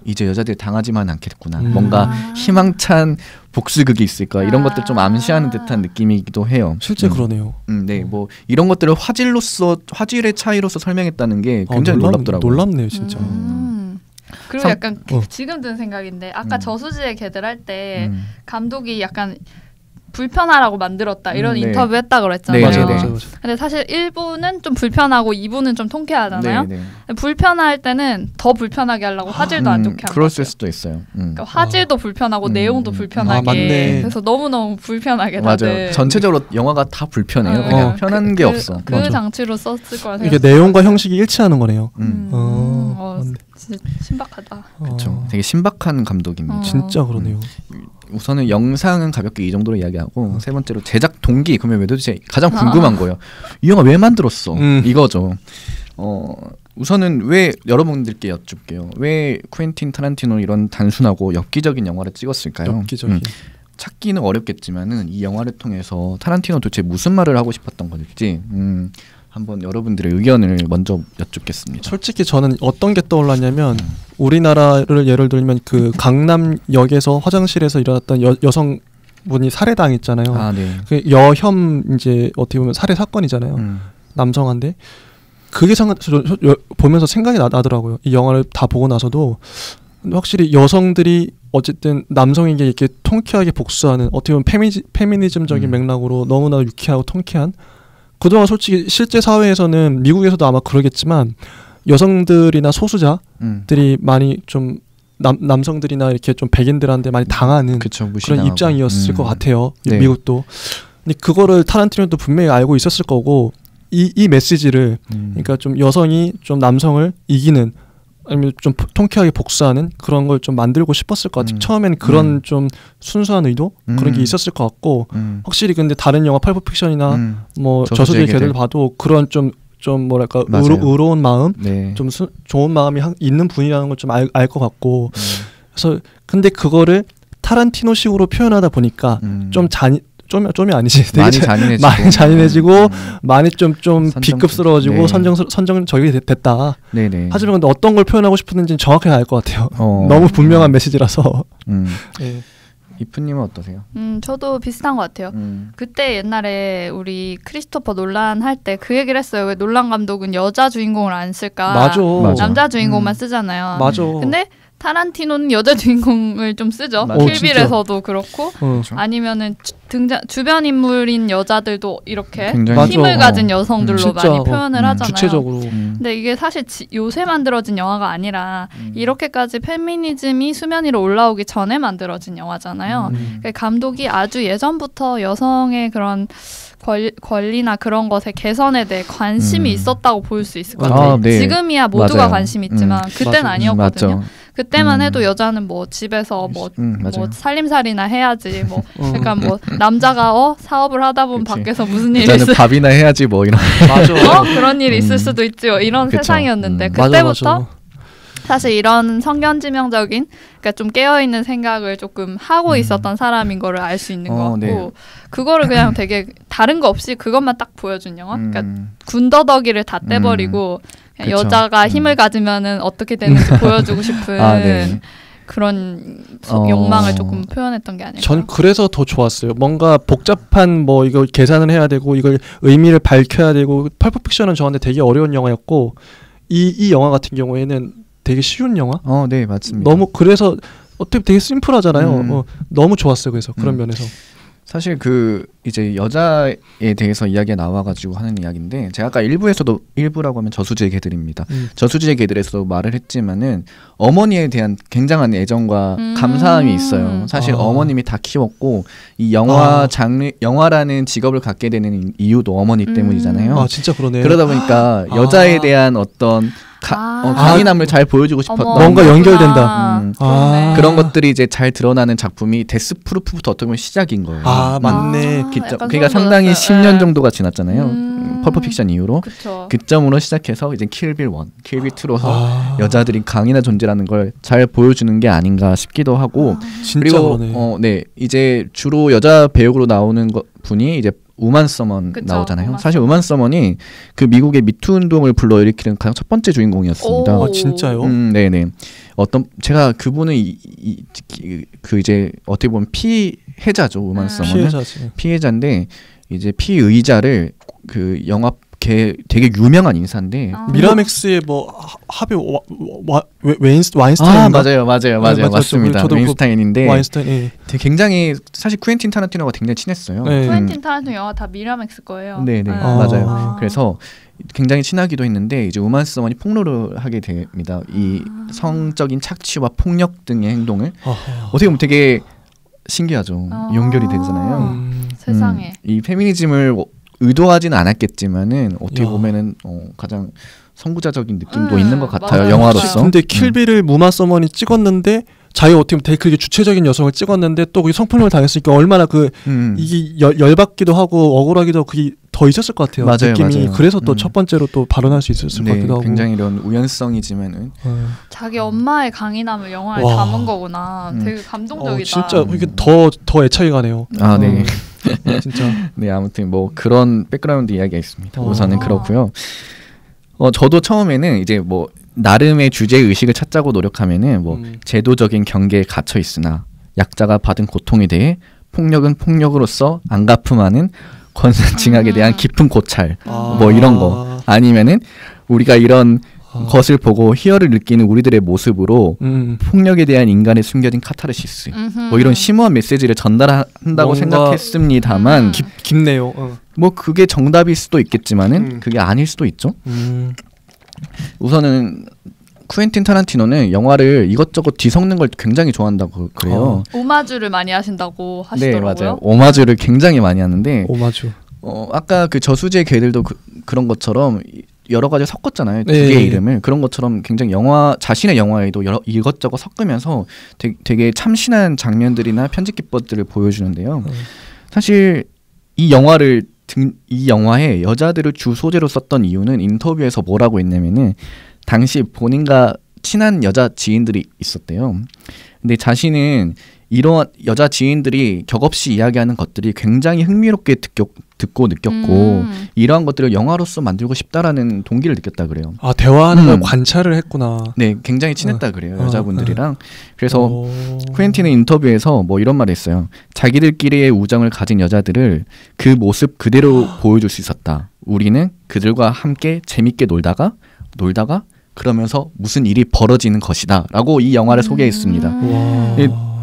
이제 여자들이 당하지만 않겠구나. 뭔가 희망찬 복수극이 있을까 이런 것들 좀 암시하는 듯한 느낌이기도 해요. 실제 그러네요. 네, 뭐 이런 것들을 화질의 차이로서 설명했다는 게 굉장히 놀랍더라고요. 놀랍네요, 진짜. 그리고 약간 지금 든 생각인데 아까 저수지의 개들 할 때 감독이 약간 불편하라고 만들었다 이런 인터뷰 했다 그랬잖아요. 맞아요. 근데 사실 1부는 좀 불편하고 2부는 좀 통쾌하잖아요. 불편할 때는 더 불편하게 하려고 화질도 안 좋게 한 그랬을 수도 있어요. 그러니까 화질도 불편하고 내용도 불편하게 그래서 너무너무 불편하게 다들. 맞아요. 전체적으로 영화가 다 불편해요. 그냥 편한 게 없어. 그 장치로 썼을 거라 생각해요. 이게 내용과 형식이 일치하는 거네요. 진짜 신박하다. 그렇죠. 되게 신박한 감독입니다. 진짜 그러네요. 우선은 영상은 가볍게 이 정도로 이야기하고 세 번째로 제작 동기 그러면 왜 도대체 가장 궁금한 거예요. 이 영화 왜 만들었어? 이거죠. 우선은 왜 여러분들께 여쭙게요. 왜 쿠엔틴 타란티노 이런 단순하고 엽기적인 영화를 찍었을까요? 엽기적인. 찾기는 어렵겠지만은 이 영화를 통해서 타란티노 도대체 무슨 말을 하고 싶었던 건지 한번 여러분들의 의견을 먼저 여쭙겠습니다. 솔직히 저는 어떤 게 떠올랐냐면 우리나라를 예를 들면 그 강남역에서 화장실에서 일어났던 여성 분이 살해당했잖아요. 아, 네. 그 여혐 이제 어떻게 보면 살해 사건이잖아요. 남성한테 그게 보면서 생각이 나더라고요. 이 영화를 다 보고 나서도 확실히 여성들이 어쨌든 남성에게 이렇게 통쾌하게 복수하는 어떻게 보면 페미니즘적인 맥락으로 너무나 유쾌하고 통쾌한 그동안 솔직히 실제 사회에서는 미국에서도 아마 그러겠지만 여성들이나 소수자들이 많이 좀 남성들이나 이렇게 좀 백인들한테 많이 당하는 그쵸, 그런 입장이었을 것 같아요. 네. 미국도. 근데 그거를 타란티노도 분명히 알고 있었을 거고 이 메시지를 그러니까 좀 여성이 좀 남성을 이기는 아니면 좀 통쾌하게 복수하는 그런 걸 좀 만들고 싶었을 것 같아요. 처음엔 그런 좀 순수한 의도 그런 게 있었을 것 같고 확실히 근데 다른 영화 펄프 픽션이나 뭐 저수지의 개들 봐도 그런 좀 뭐랄까 의로운 마음, 네. 좀 좋은 마음이 있는 분이라는 걸 좀 알 것 같고 그래서 근데 그거를 타란티노식으로 표현하다 보니까 좀이 아니지. 되게 많이 잔인해지고 많이 좀 비급스러워지고 네. 선정적이 됐다. 네네. 하지만 근데 어떤 걸 표현하고 싶었는지는 정확하게 알 것 같아요. 너무 분명한 메시지라서. 네. 이프님은 어떠세요? 저도 비슷한 것 같아요. 그때 옛날에 우리 크리스토퍼 놀란 할 때 그 얘기를 했어요. 왜 놀란 감독은 여자 주인공을 안 쓸까? 맞아. 남자 주인공만 쓰잖아요. 맞아. 근데 타란티노는 여자 주인공을 좀 쓰죠. 킬빌에서도 그렇고 아니면은 주변 인물인 여자들도 이렇게 힘을 가진 여성들로 많이 표현을 하잖아요. 주체적으로. 근데 이게 사실 요새 만들어진 영화가 아니라 이렇게까지 페미니즘이 수면 위로 올라오기 전에 만들어진 영화잖아요. 그러니까 감독이 아주 예전부터 여성의 그런 권리나 그런 것의 개선에 대해 관심이 있었다고 볼 수 있을 것 같아요. 네. 지금이야 모두가 맞아요. 관심 있지만 그때는 아니었거든요. 맞죠. 그때만 해도 여자는 뭐 집에서 뭐 살림살이나 해야지 뭐 약간 뭐 남자가 사업을 하다 보면 그치. 밖에서 무슨 일이 있어 밥이나 해야지 뭐 이런 맞아. 그런 일이 있을 수도 있지 이런 그쵸. 세상이었는데 그때부터 맞아. 사실 이런 성견지명적인 그러니까 좀 깨어있는 생각을 조금 하고 있었던 사람인 거를 알 수 있는 것 같고 네. 그거를 그냥 되게 다른 거 없이 그것만 딱 보여준 영화 그러니까 군더더기를 다 떼버리고 그냥 여자가 힘을 가지면은 어떻게 되는지 보여주고 싶은 네. 그런 욕망을 조금 표현했던 게 아닐까. 전 그래서 더 좋았어요. 뭔가 복잡한 뭐 이걸 계산을 해야 되고 이걸 의미를 밝혀야 되고 펄프 픽션은 저한테 되게 어려운 영화였고 이 영화 같은 경우에는 되게 쉬운 영화? 네 맞습니다. 너무 그래서 어떻게 되게 심플하잖아요. 너무 좋았어요. 그래서 그런 면에서. 사실 그 이제 여자에 대해서 이야기가 나와가지고 하는 이야기인데 제가 아까 일부라고 하면 저수지의 개들입니다. 저수지의 개들에서도 말을 했지만은 어머니에 대한 굉장한 애정과 감사함이 있어요. 사실 어머님이 다 키웠고 이 영화라는 직업을 갖게 되는 이유도 어머니 때문이잖아요. 진짜 그러네. 그러다 보니까 여자에 대한 어떤 강인함을 잘 보여주고 싶었던 뭔가 연결된다. 그런 것들이 이제 잘 드러나는 작품이 데스프루프부터 어떻게 보면 시작인 거예요. 맞네. 그러니까 상당히 10년 정도가 지났잖아요. 펄프 픽션 이후로 그 점으로 시작해서 이제 킬빌 1, 킬빌 2로서 여자들이 강인한 존재라는 걸 잘 보여주는 게 아닌가 싶기도 하고 그리고 네 이제 주로 여자 배역으로 나오는 분이 이제 우만 서먼 나오잖아요. 사실 우만 서먼이 그 미국의 미투 운동을 불러일으키는 가장 첫 번째 주인공이었습니다. 진짜요? 네네. 제가 그분은 그 이제 어떻게 보면 피해자죠. 우만 서먼은 피해자인데 이제 피의자를 그 영화 되게 유명한 인사인데 미라맥스의 뭐 하비 와인스타인 맞아요 맞습니다. 와인스타인인데 와인스타인 되게 굉장히 사실 쿠엔틴 타란티노가 굉장히 친했어요. 쿠엔틴 타란티노 영화 다 미라맥스 거예요. 네네 맞아요. 그래서 굉장히 친하기도 했는데 이제 우만 서먼이 폭로를 하게 됩니다. 이 성적인 착취와 폭력 등의 행동을 어떻게 보면 되게 신기하죠. 연결이 되잖아요. 세상에 이 페미니즘을 의도하지는 않았겠지만은 어떻게 보면은 가장 선구자적인 느낌도 있는 것 같아요. 맞아요. 영화로서. 근데 킬빌을 무마 서먼이 찍었는데 자기 어떻게 보면 되게 그게 주체적인 여성을 찍었는데 또 그 성폭력을 당했으니까 얼마나 이게 열받기도 하고 억울하기도 하고 그게 더 있었을 것 같아요. 느낌이. 그래서 또 첫 번째로 또 발언할 수 있었을 것 같기도 하고. 굉장히 이런 우연성이지만은 자기 엄마의 강인함을 영화에 담은 거구나. 되게 감동적이다. 진짜 이게 더 애착이 가네요. 네. 진짜. 네, 아무튼 뭐 그런 백그라운드 이야기가 있습니다. 우선은 그렇고요. 저도 처음에는 이제 뭐 나름의 주제 의식을 찾자고 노력하면은 뭐 제도적인 경계에 갇혀 있으나 약자가 받은 고통에 대해 폭력은 폭력으로서 안 갚음하는 권선징악에 대한 깊은 고찰 뭐 이런 거 아니면은 우리가 이런 것을 보고 희열을 느끼는 우리들의 모습으로 폭력에 대한 인간의 숨겨진 카타르시스 뭐 이런 심오한 메시지를 전달한다고 생각했습니다만 깊네요. 뭐 그게 정답일 수도 있겠지만은 그게 아닐 수도 있죠. 우선은 쿠엔틴 타란티노는 영화를 이것저것 뒤섞는 걸 굉장히 좋아한다고 그래요. 오마주를 많이 하신다고 하시더라고요. 네, 맞아요. 오마주를 굉장히 많이 하는데 오마주. 아까 그 저수지의 개들도 그런 것처럼 여러 가지 섞었잖아요. 두 개의 이름을. 그런 것처럼 굉장히 자신의 영화에도 이것저것 섞으면서 되게 참신한 장면들이나 편집 기법들을 보여주는데요. 사실 이 영화에 여자들을 주 소재로 썼던 이유는 인터뷰에서 뭐라고 했냐면은 당시 본인과 친한 여자 지인들이 있었대요. 근데 자신은 이런 여자 지인들이 격없이 이야기하는 것들이 굉장히 흥미롭게 듣고 느꼈고 이러한 것들을 영화로서 만들고 싶다라는 동기를 느꼈다 그래요. 아, 대화하는 걸 관찰을 했구나. 네, 굉장히 친했다 그래요. 여자분들이랑. 그래서 쿠엔틴은 인터뷰에서 뭐 이런 말을 했어요. 자기들끼리의 우정을 가진 여자들을 그 모습 그대로 보여줄 수 있었다. 우리는 그들과 함께 재밌게 놀다가 그러면서 무슨 일이 벌어지는 것이다 라고 이 영화를 소개했습니다.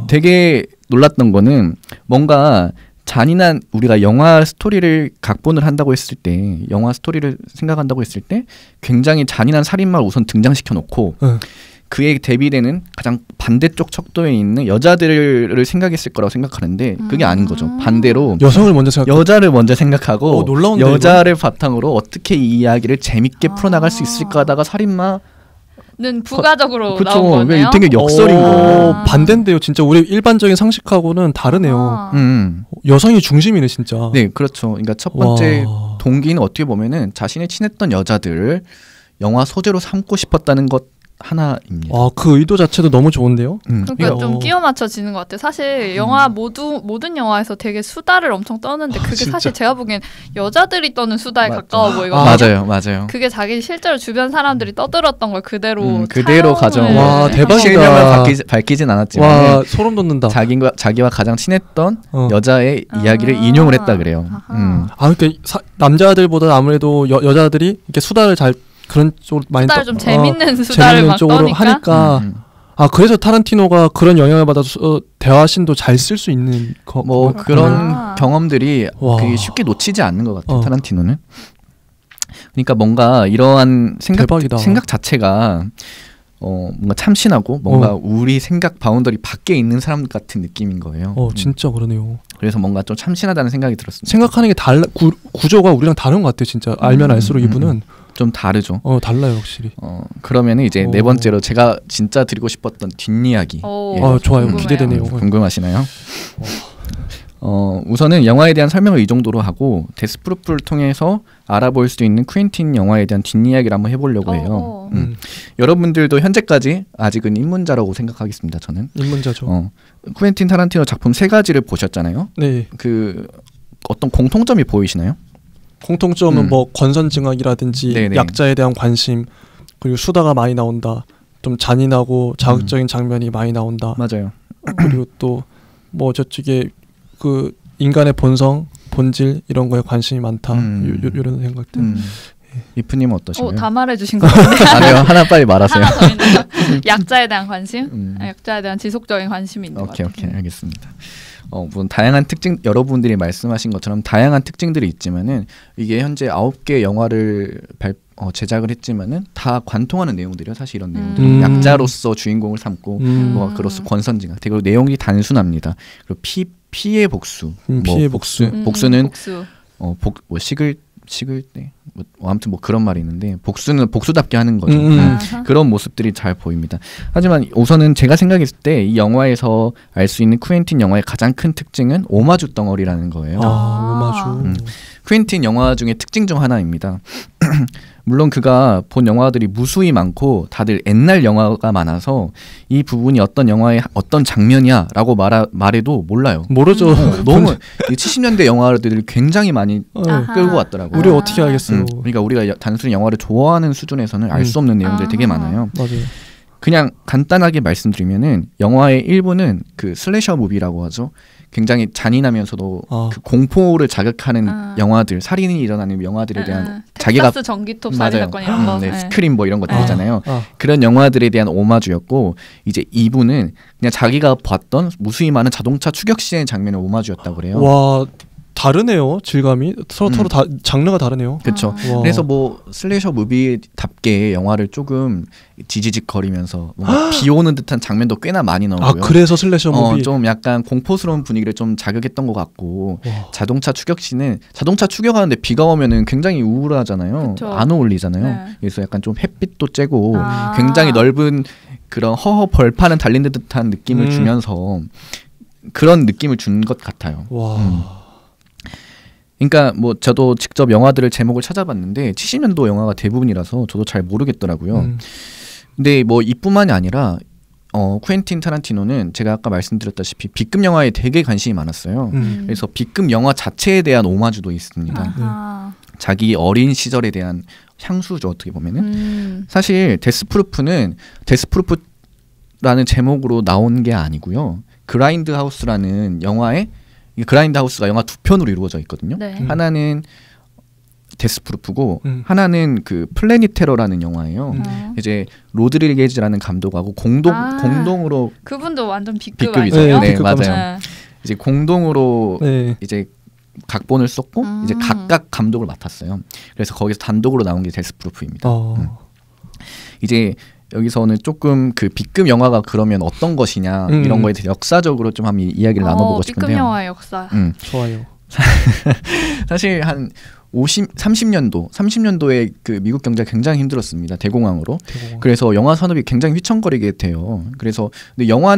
되게 놀랐던 거는 뭔가 잔인한 우리가 영화 스토리를 각본을 한다고 했을 때 영화 스토리를 생각한다고 했을 때 굉장히 잔인한 살인마를 우선 등장시켜 놓고 그에 대비되는 가장 반대쪽 척도에 있는 여자들을 생각했을 거라고 생각하는데 그게 아닌 거죠. 반대로 여성을 먼저 여자를 먼저 생각하고 놀라운데, 여자를 바탕으로 어떻게 이 이야기를 재밌게 풀어나갈 수 있을까 하다가 살인마 는 부가적으로 나온 거네요. 되게 역설인 거. 반대인데요. 진짜 우리 일반적인 상식하고는 다르네요. 여성이 중심이네 진짜. 네, 그렇죠. 그러니까 첫 번째 동기는 어떻게 보면은 자신의 친했던 여자들을 영화 소재로 삼고 싶었다는 것 하나입니다. 그 의도 자체도 너무 좋은데요. 그러니까 좀 끼워 맞춰지는 것 같아요. 사실 영화 모든 영화에서 되게 수다를 엄청 떠는데 그게 진짜? 사실 제가 보기엔 여자들이 떠는 수다에 가까워 보이거든요. 맞아요. 그게 자기 실제로 주변 사람들이 떠들었던 걸 그대로 가져온. 와, 대박이다. 실명을 밝히진 않았지만 와, 소름 돋는다. 자기와 가장 친했던 여자의 이야기를 인용을 했다 그래요. 그러니까 남자들보다 아무래도 여자들이 이렇게 수다를 잘 그런 쪽으로 많이 수다를 좀 재밌는 수다를 재밌는 막 쪽으로 떠니까? 하니까 그래서 타란티노가 그런 영향을 받아서 대화신도 잘 쓸 수 있는 그런 경험들이 그게 쉽게 놓치지 않는 것 같아요. 타란티노는. 그러니까 뭔가 이러한 생각 자체가 뭔가 참신하고 뭔가 우리 생각 바운더리 밖에 있는 사람 같은 느낌인 거예요. 진짜 그러네요. 그래서 뭔가 좀 참신하다는 생각이 들었습니다. 생각하는 게 구조가 우리랑 다른 것 같아요. 진짜 알면 알수록 이분은 좀 다르죠. 달라요 확실히. 그러면은 이제 네 번째로 제가 진짜 드리고 싶었던 뒷이야기. 좋아요. 기대되네요. 궁금하시나요? 우선은 영화에 대한 설명을 이 정도로 하고 데스프루프를 통해서 알아볼 수 있는 쿠엔틴 영화에 대한 뒷이야기를 한번 해보려고 해요. 여러분들도 현재까지 아직은 입문자라고 생각하겠습니다. 저는 입문자죠. 쿠엔틴 타란티노 작품 3가지를 보셨잖아요. 네. 그 어떤 공통점이 보이시나요? 공통점은 뭐 권선징악이라든지 네네. 약자에 대한 관심, 그리고 수다가 많이 나온다, 좀 잔인하고 자극적인 장면이 많이 나온다. 맞아요. 그리고 또 뭐 저쪽에 그 인간의 본성, 본질 이런 거에 관심이 많다. 이런 생각들. 리프님은 어떠신가요? 다 말해주신 것 같은데. 아니요, 하나 빨리 말하세요. 하나 더 있나요? 약자에 대한 관심, 약자에 대한 지속적인 관심이 있는 것 같아요. 오케이, 알겠습니다. 물론 다양한 특징, 여러분들이 말씀하신 것처럼 다양한 특징들이 있지만은 이게 현재 9개 영화를 제작을 했지만은 다 관통하는 내용들이요. 사실 이런 내용들. 약자로서 주인공을 삼고 그로서 권선징악. 그리고 내용이 단순합니다. 그리고 피의 복수. 피의 복수. 복수는 식을 때 아무튼 그런 말이 있는데 복수는 복수답게 하는 거죠. 그런 모습들이 잘 보입니다. 하지만 우선은 제가 생각했을 때 이 영화에서 알 수 있는 쿠엔틴 영화의 가장 큰 특징은 오마주 덩어리라는 거예요. 오마주. 쿠엔틴 영화 중에 특징 중 하나입니다. 물론 그가 본 영화들이 무수히 많고 다들 옛날 영화가 많아서 이 부분이 어떤 영화의 어떤 장면이야라고 말해도 몰라요. 모르죠. 너무 70년대 영화들을 굉장히 많이 끌고 왔더라고요. 우리 어떻게 알겠어요. 그러니까 우리가 단순히 영화를 좋아하는 수준에서는 알 수 없는 내용들이 되게 많아요. 맞아요. 그냥 간단하게 말씀드리면은 영화의 일부는 그 슬래셔 무비라고 하죠. 굉장히 잔인하면서도 그 공포를 자극하는 영화들, 살인이 일어나는 영화들에 대한 자기가 텍사스 전기톱 살인 사건 이런 거, 네, 스크림 뭐 이런 것들 있잖아요. 그런 영화들에 대한 오마주였고 이제 2부는 그냥 자기가 봤던 무수히 많은 자동차 추격 시의 장면의 오마주였다고 그래요. 와. 다르네요. 질감이 서로 다 장르가 다르네요. 그렇죠. 그래서 뭐 슬래셔 무비답게 영화를 조금 지지직거리면서 뭔가 비 오는 듯한 장면도 꽤나 많이 나오고요. 그래서 슬래셔 무비 좀 약간 공포스러운 분위기를 좀 자극했던 것 같고 자동차 추격시는 자동차 추격하는데 비가 오면은 굉장히 우울하잖아요. 그쵸. 안 어울리잖아요. 네. 그래서 약간 좀 햇빛도 쬐고 굉장히 넓은 그런 허허 벌판을 달리는 듯한 느낌을 주면서 그런 느낌을 준 것 같아요. 와. 그러니까 뭐 저도 직접 영화들을 제목을 찾아봤는데 70년도 영화가 대부분이라서 저도 잘 모르겠더라고요. 근데 뭐 이뿐만이 아니라 쿠엔틴 타란티노는 제가 아까 말씀드렸다시피 B급 영화에 되게 관심이 많았어요. 그래서 B급 영화 자체에 대한 오마주도 있습니다. 자기 어린 시절에 대한 향수죠, 어떻게 보면은. 사실 데스프루프라는 제목으로 나온 게 아니고요. 그라인드하우스라는 영화에 그라인드하우스가 영화 두 편으로 이루어져 있거든요. 네. 하나는 데스프루프고 하나는 그 플래닛 테러라는 영화예요. 이제 로드리게즈라는 감독하고 공동으로 그분도 완전 B급 B급이죠. 아니에요? 네, 맞아요. 이제 공동으로 이제 각본을 썼고 이제 각각 감독을 맡았어요. 그래서 거기서 단독으로 나온 게 데스프루프입니다. 이제 여기서는 조금 그 B급 영화가 그러면 어떤 것이냐 이런 거에 대해서 역사적으로 좀 한번 이야기를 나눠보고 싶은데요. B급 영화의 역사. 좋아요. 사실 한 30년도에 그 미국 경제가 굉장히 힘들었습니다. 대공황으로. 그래서 영화 산업이 굉장히 휘청거리게 돼요. 그래서 근데 영화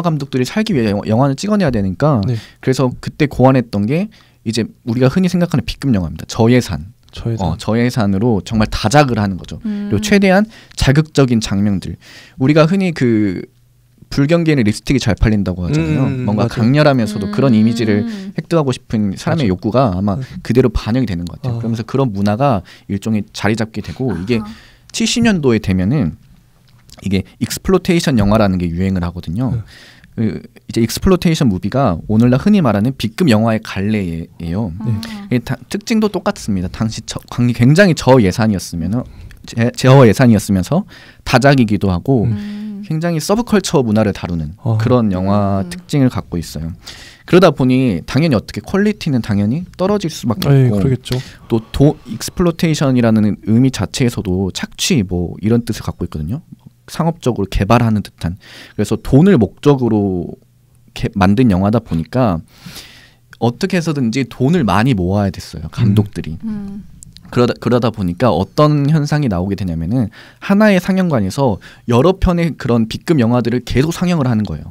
감독들이 살기 위해 영화는 찍어내야 되니까 그래서 그때 고안했던 게 이제 우리가 흔히 생각하는 B급 영화입니다. 저예산으로 정말 다작을 하는 거죠. 그리고 최대한 자극적인 장면들. 우리가 흔히 그 불경기에는 립스틱이 잘 팔린다고 하잖아요. 뭔가 맞아. 강렬하면서도 그런 이미지를 획득하고 싶은 사람의 맞아. 욕구가 아마 그대로 반영이 되는 것 같아요. 그러면서 그런 문화가 일종의 자리 잡게 되고 이게 70년도에 되면은 이게 익스플로테이션 영화라는 게 유행을 하거든요. 이제 익스플로테이션 무비가 오늘날 흔히 말하는 B급 영화의 갈래예요. 특징도 똑같습니다. 당시 굉장히 저예산이었으면서 다작이기도 하고 굉장히 서브컬처 문화를 다루는 그런 영화 특징을 갖고 있어요. 그러다 보니 당연히 어떻게 퀄리티는 당연히 떨어질 수밖에 없고 그러겠죠. 또 익스플로테이션이라는 의미 자체에서도 착취 뭐 이런 뜻을 갖고 있거든요. 상업적으로 개발하는 듯한. 그래서 돈을 목적으로 만든 영화다 보니까 어떻게 해서든지 돈을 많이 모아야 됐어요. 감독들이. 그러다 보니까 어떤 현상이 나오게 되냐면은 하나의 상영관에서 여러 편의 그런 B급 영화들을 계속 상영을 하는 거예요.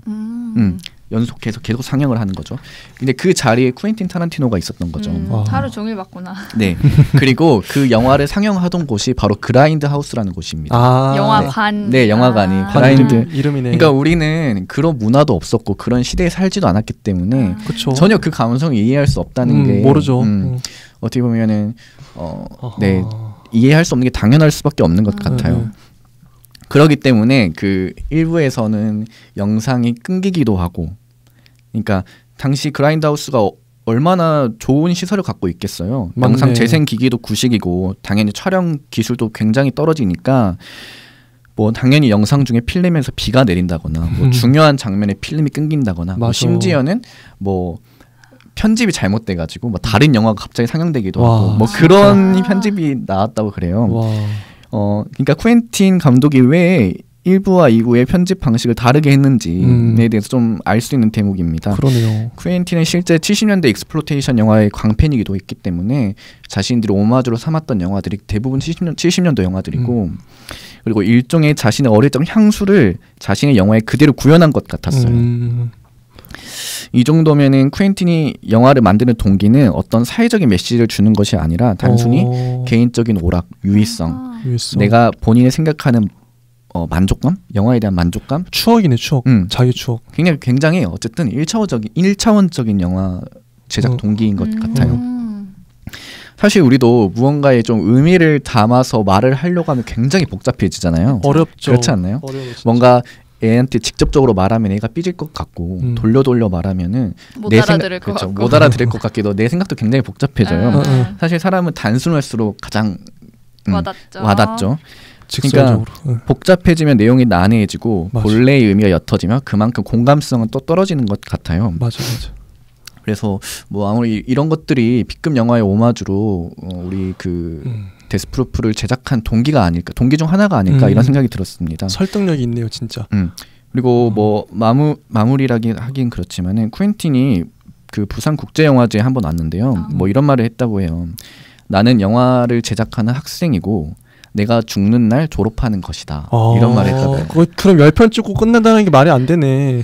연속해서 계속 상영을 하는 거죠. 근데 그 자리에 쿠엔틴 타란티노가 있었던 거죠. 하루 종일 봤구나. 네. 그리고 그 영화를 상영하던 곳이 바로 그라인드 하우스라는 곳입니다. 영화관. 네, 영화관이 그라인드 이름이네. 그러니까 우리는 그런 문화도 없었고 그런 시대에 살지도 않았기 때문에 전혀 그 감성을 이해할 수 없다는 게 모르죠. 어떻게 보면은 네, 이해할 수 없는 게 당연할 수밖에 없는 것 같아요. 그렇기 때문에 그 일부에서는 영상이 끊기기도 하고, 그러니까 당시 그라인드하우스가 얼마나 좋은 시설을 갖고 있겠어요. 맞네. 영상 재생 기기도 구식이고 당연히 촬영 기술도 굉장히 떨어지니까 뭐 당연히 영상 중에 필름에서 비가 내린다거나 뭐 중요한 장면에 필름이 끊긴다거나 뭐 심지어는 뭐 편집이 잘못돼가지고 뭐 다른 영화가 갑자기 상영되기도 하고 뭐 그런 편집이 나왔다고 그래요. 그러니까 쿠엔틴 감독이 왜 1부와 2부의 편집 방식을 다르게 했는지에 대해서 좀 알 수 있는 대목입니다. 그러네요. 쿠엔틴은 실제 70년대 익스플로테이션 영화의 광팬이기도 했기 때문에 자신들이 오마주로 삼았던 영화들이 대부분 70년도 영화들이고 그리고 일종의 자신의 어릴 적 향수를 자신의 영화에 그대로 구현한 것 같았어요. 이 정도면은 쿠엔틴이 영화를 만드는 동기는 어떤 사회적인 메시지를 주는 것이 아니라 단순히 개인적인 오락, 유의성, 내가 본인이 생각하는 만족감? 영화에 대한 만족감? 추억이네, 추억. 자기 추억. 굉장히 어쨌든 1차원적인 영화 제작 동기인 것 같아요. 사실 우리도 무언가에 좀 의미를 담아서 말을 하려고 하면 굉장히 복잡해지잖아요. 어렵죠. 그렇지 않나요? 뭔가 애한테 직접적으로 말하면 애가 삐질 것 같고 돌려 말하면은 못 알아들을 것 그렇죠. 같고 못 알아들을 것 같기도 내 생각도 굉장히 복잡해져요. 사실 사람은 단순할수록 가장 와닿죠. 그러니까 복잡해지면 내용이 난해해지고 맞아. 본래의 의미가 옅어지면 그만큼 공감성은 또 떨어지는 것 같아요. 맞아. 그래서 뭐 아무리 이런 것들이 B급 영화의 오마주로 우리 그 데스프루프를 제작한 동기가 아닐까, 동기 중 하나가 아닐까 이런 생각이 들었습니다. 설득력이 있네요, 진짜. 그리고 뭐 마무리라기 하긴 그렇지만은 쿠엔틴이 그 부산 국제영화제에 한번 왔는데요. 뭐 이런 말을 했다고 해요. 나는 영화를 제작하는 학생이고 내가 죽는 날 졸업하는 것이다. 이런 말을 했다고요. 그럼 10편 찍고 끝낸다는 게 말이 안 되네.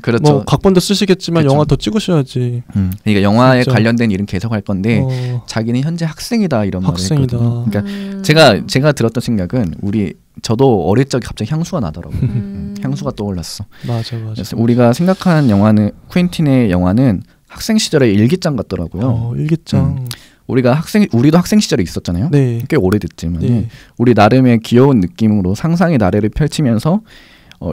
그렇죠. 뭐 각본도 쓰시겠지만 그렇죠. 영화 더 찍으셔야지. 그러니까 영화에 진짜. 관련된 일은 계속 할 건데 자기는 현재 학생이다 이런 말을 했거든요. 그러니까 제가 들었던 생각은 저도 어릴 적에 갑자기 향수가 나더라고요. 향수가 떠올랐어. 맞아. 그래서 우리가 생각하는 영화는 쿠엔틴의 영화는 학생 시절의 일기장 같더라고요. 일기장. 우리도 학생 시절에 있었잖아요. 네. 꽤 오래됐지만 우리 나름의 귀여운 느낌으로 상상의 나래를 펼치면서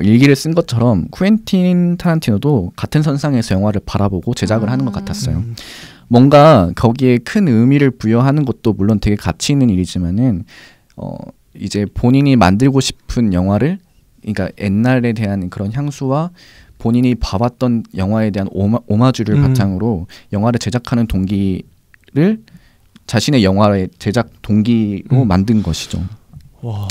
일기를 쓴 것처럼 쿠엔틴 타란티노도 같은 선상에서 영화를 바라보고 제작을 하는 것 같았어요. 뭔가 거기에 큰 의미를 부여하는 것도 물론 되게 가치 있는 일이지만은 이제 본인이 만들고 싶은 영화를, 그러니까 옛날에 대한 그런 향수와 본인이 봐왔던 영화에 대한 오마주를 바탕으로 영화를 제작하는 동기를 자신의 영화의 제작 동기로 만든 것이죠. 와.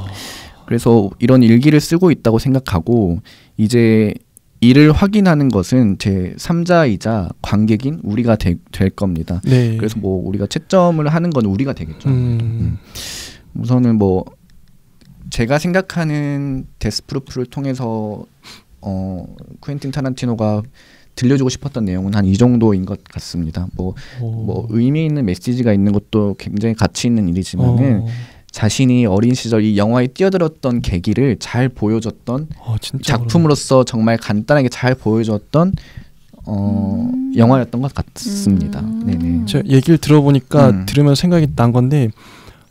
그래서 이런 일기를 쓰고 있다고 생각하고 이제 이를 확인하는 것은 제 3자이자 관객인 우리가 될 겁니다. 네. 그래서 뭐 우리가 채점을 하는 건 우리가 되겠죠. 우선은 뭐 제가 생각하는 데스프루프를 통해서 쿠엔틴 타란티노가 들려주고 싶었던 내용은 한 이 정도인 것 같습니다. 뭐 의미 있는 메시지가 있는 것도 굉장히 가치 있는 일이지만은 자신이 어린 시절 이 영화에 뛰어들었던 계기를 잘 보여줬던 작품으로서 정말 간단하게 잘 보여줬던 영화였던 것 같습니다. 네네. 제가 얘기를 들어보니까 들으면 생각이 난 건데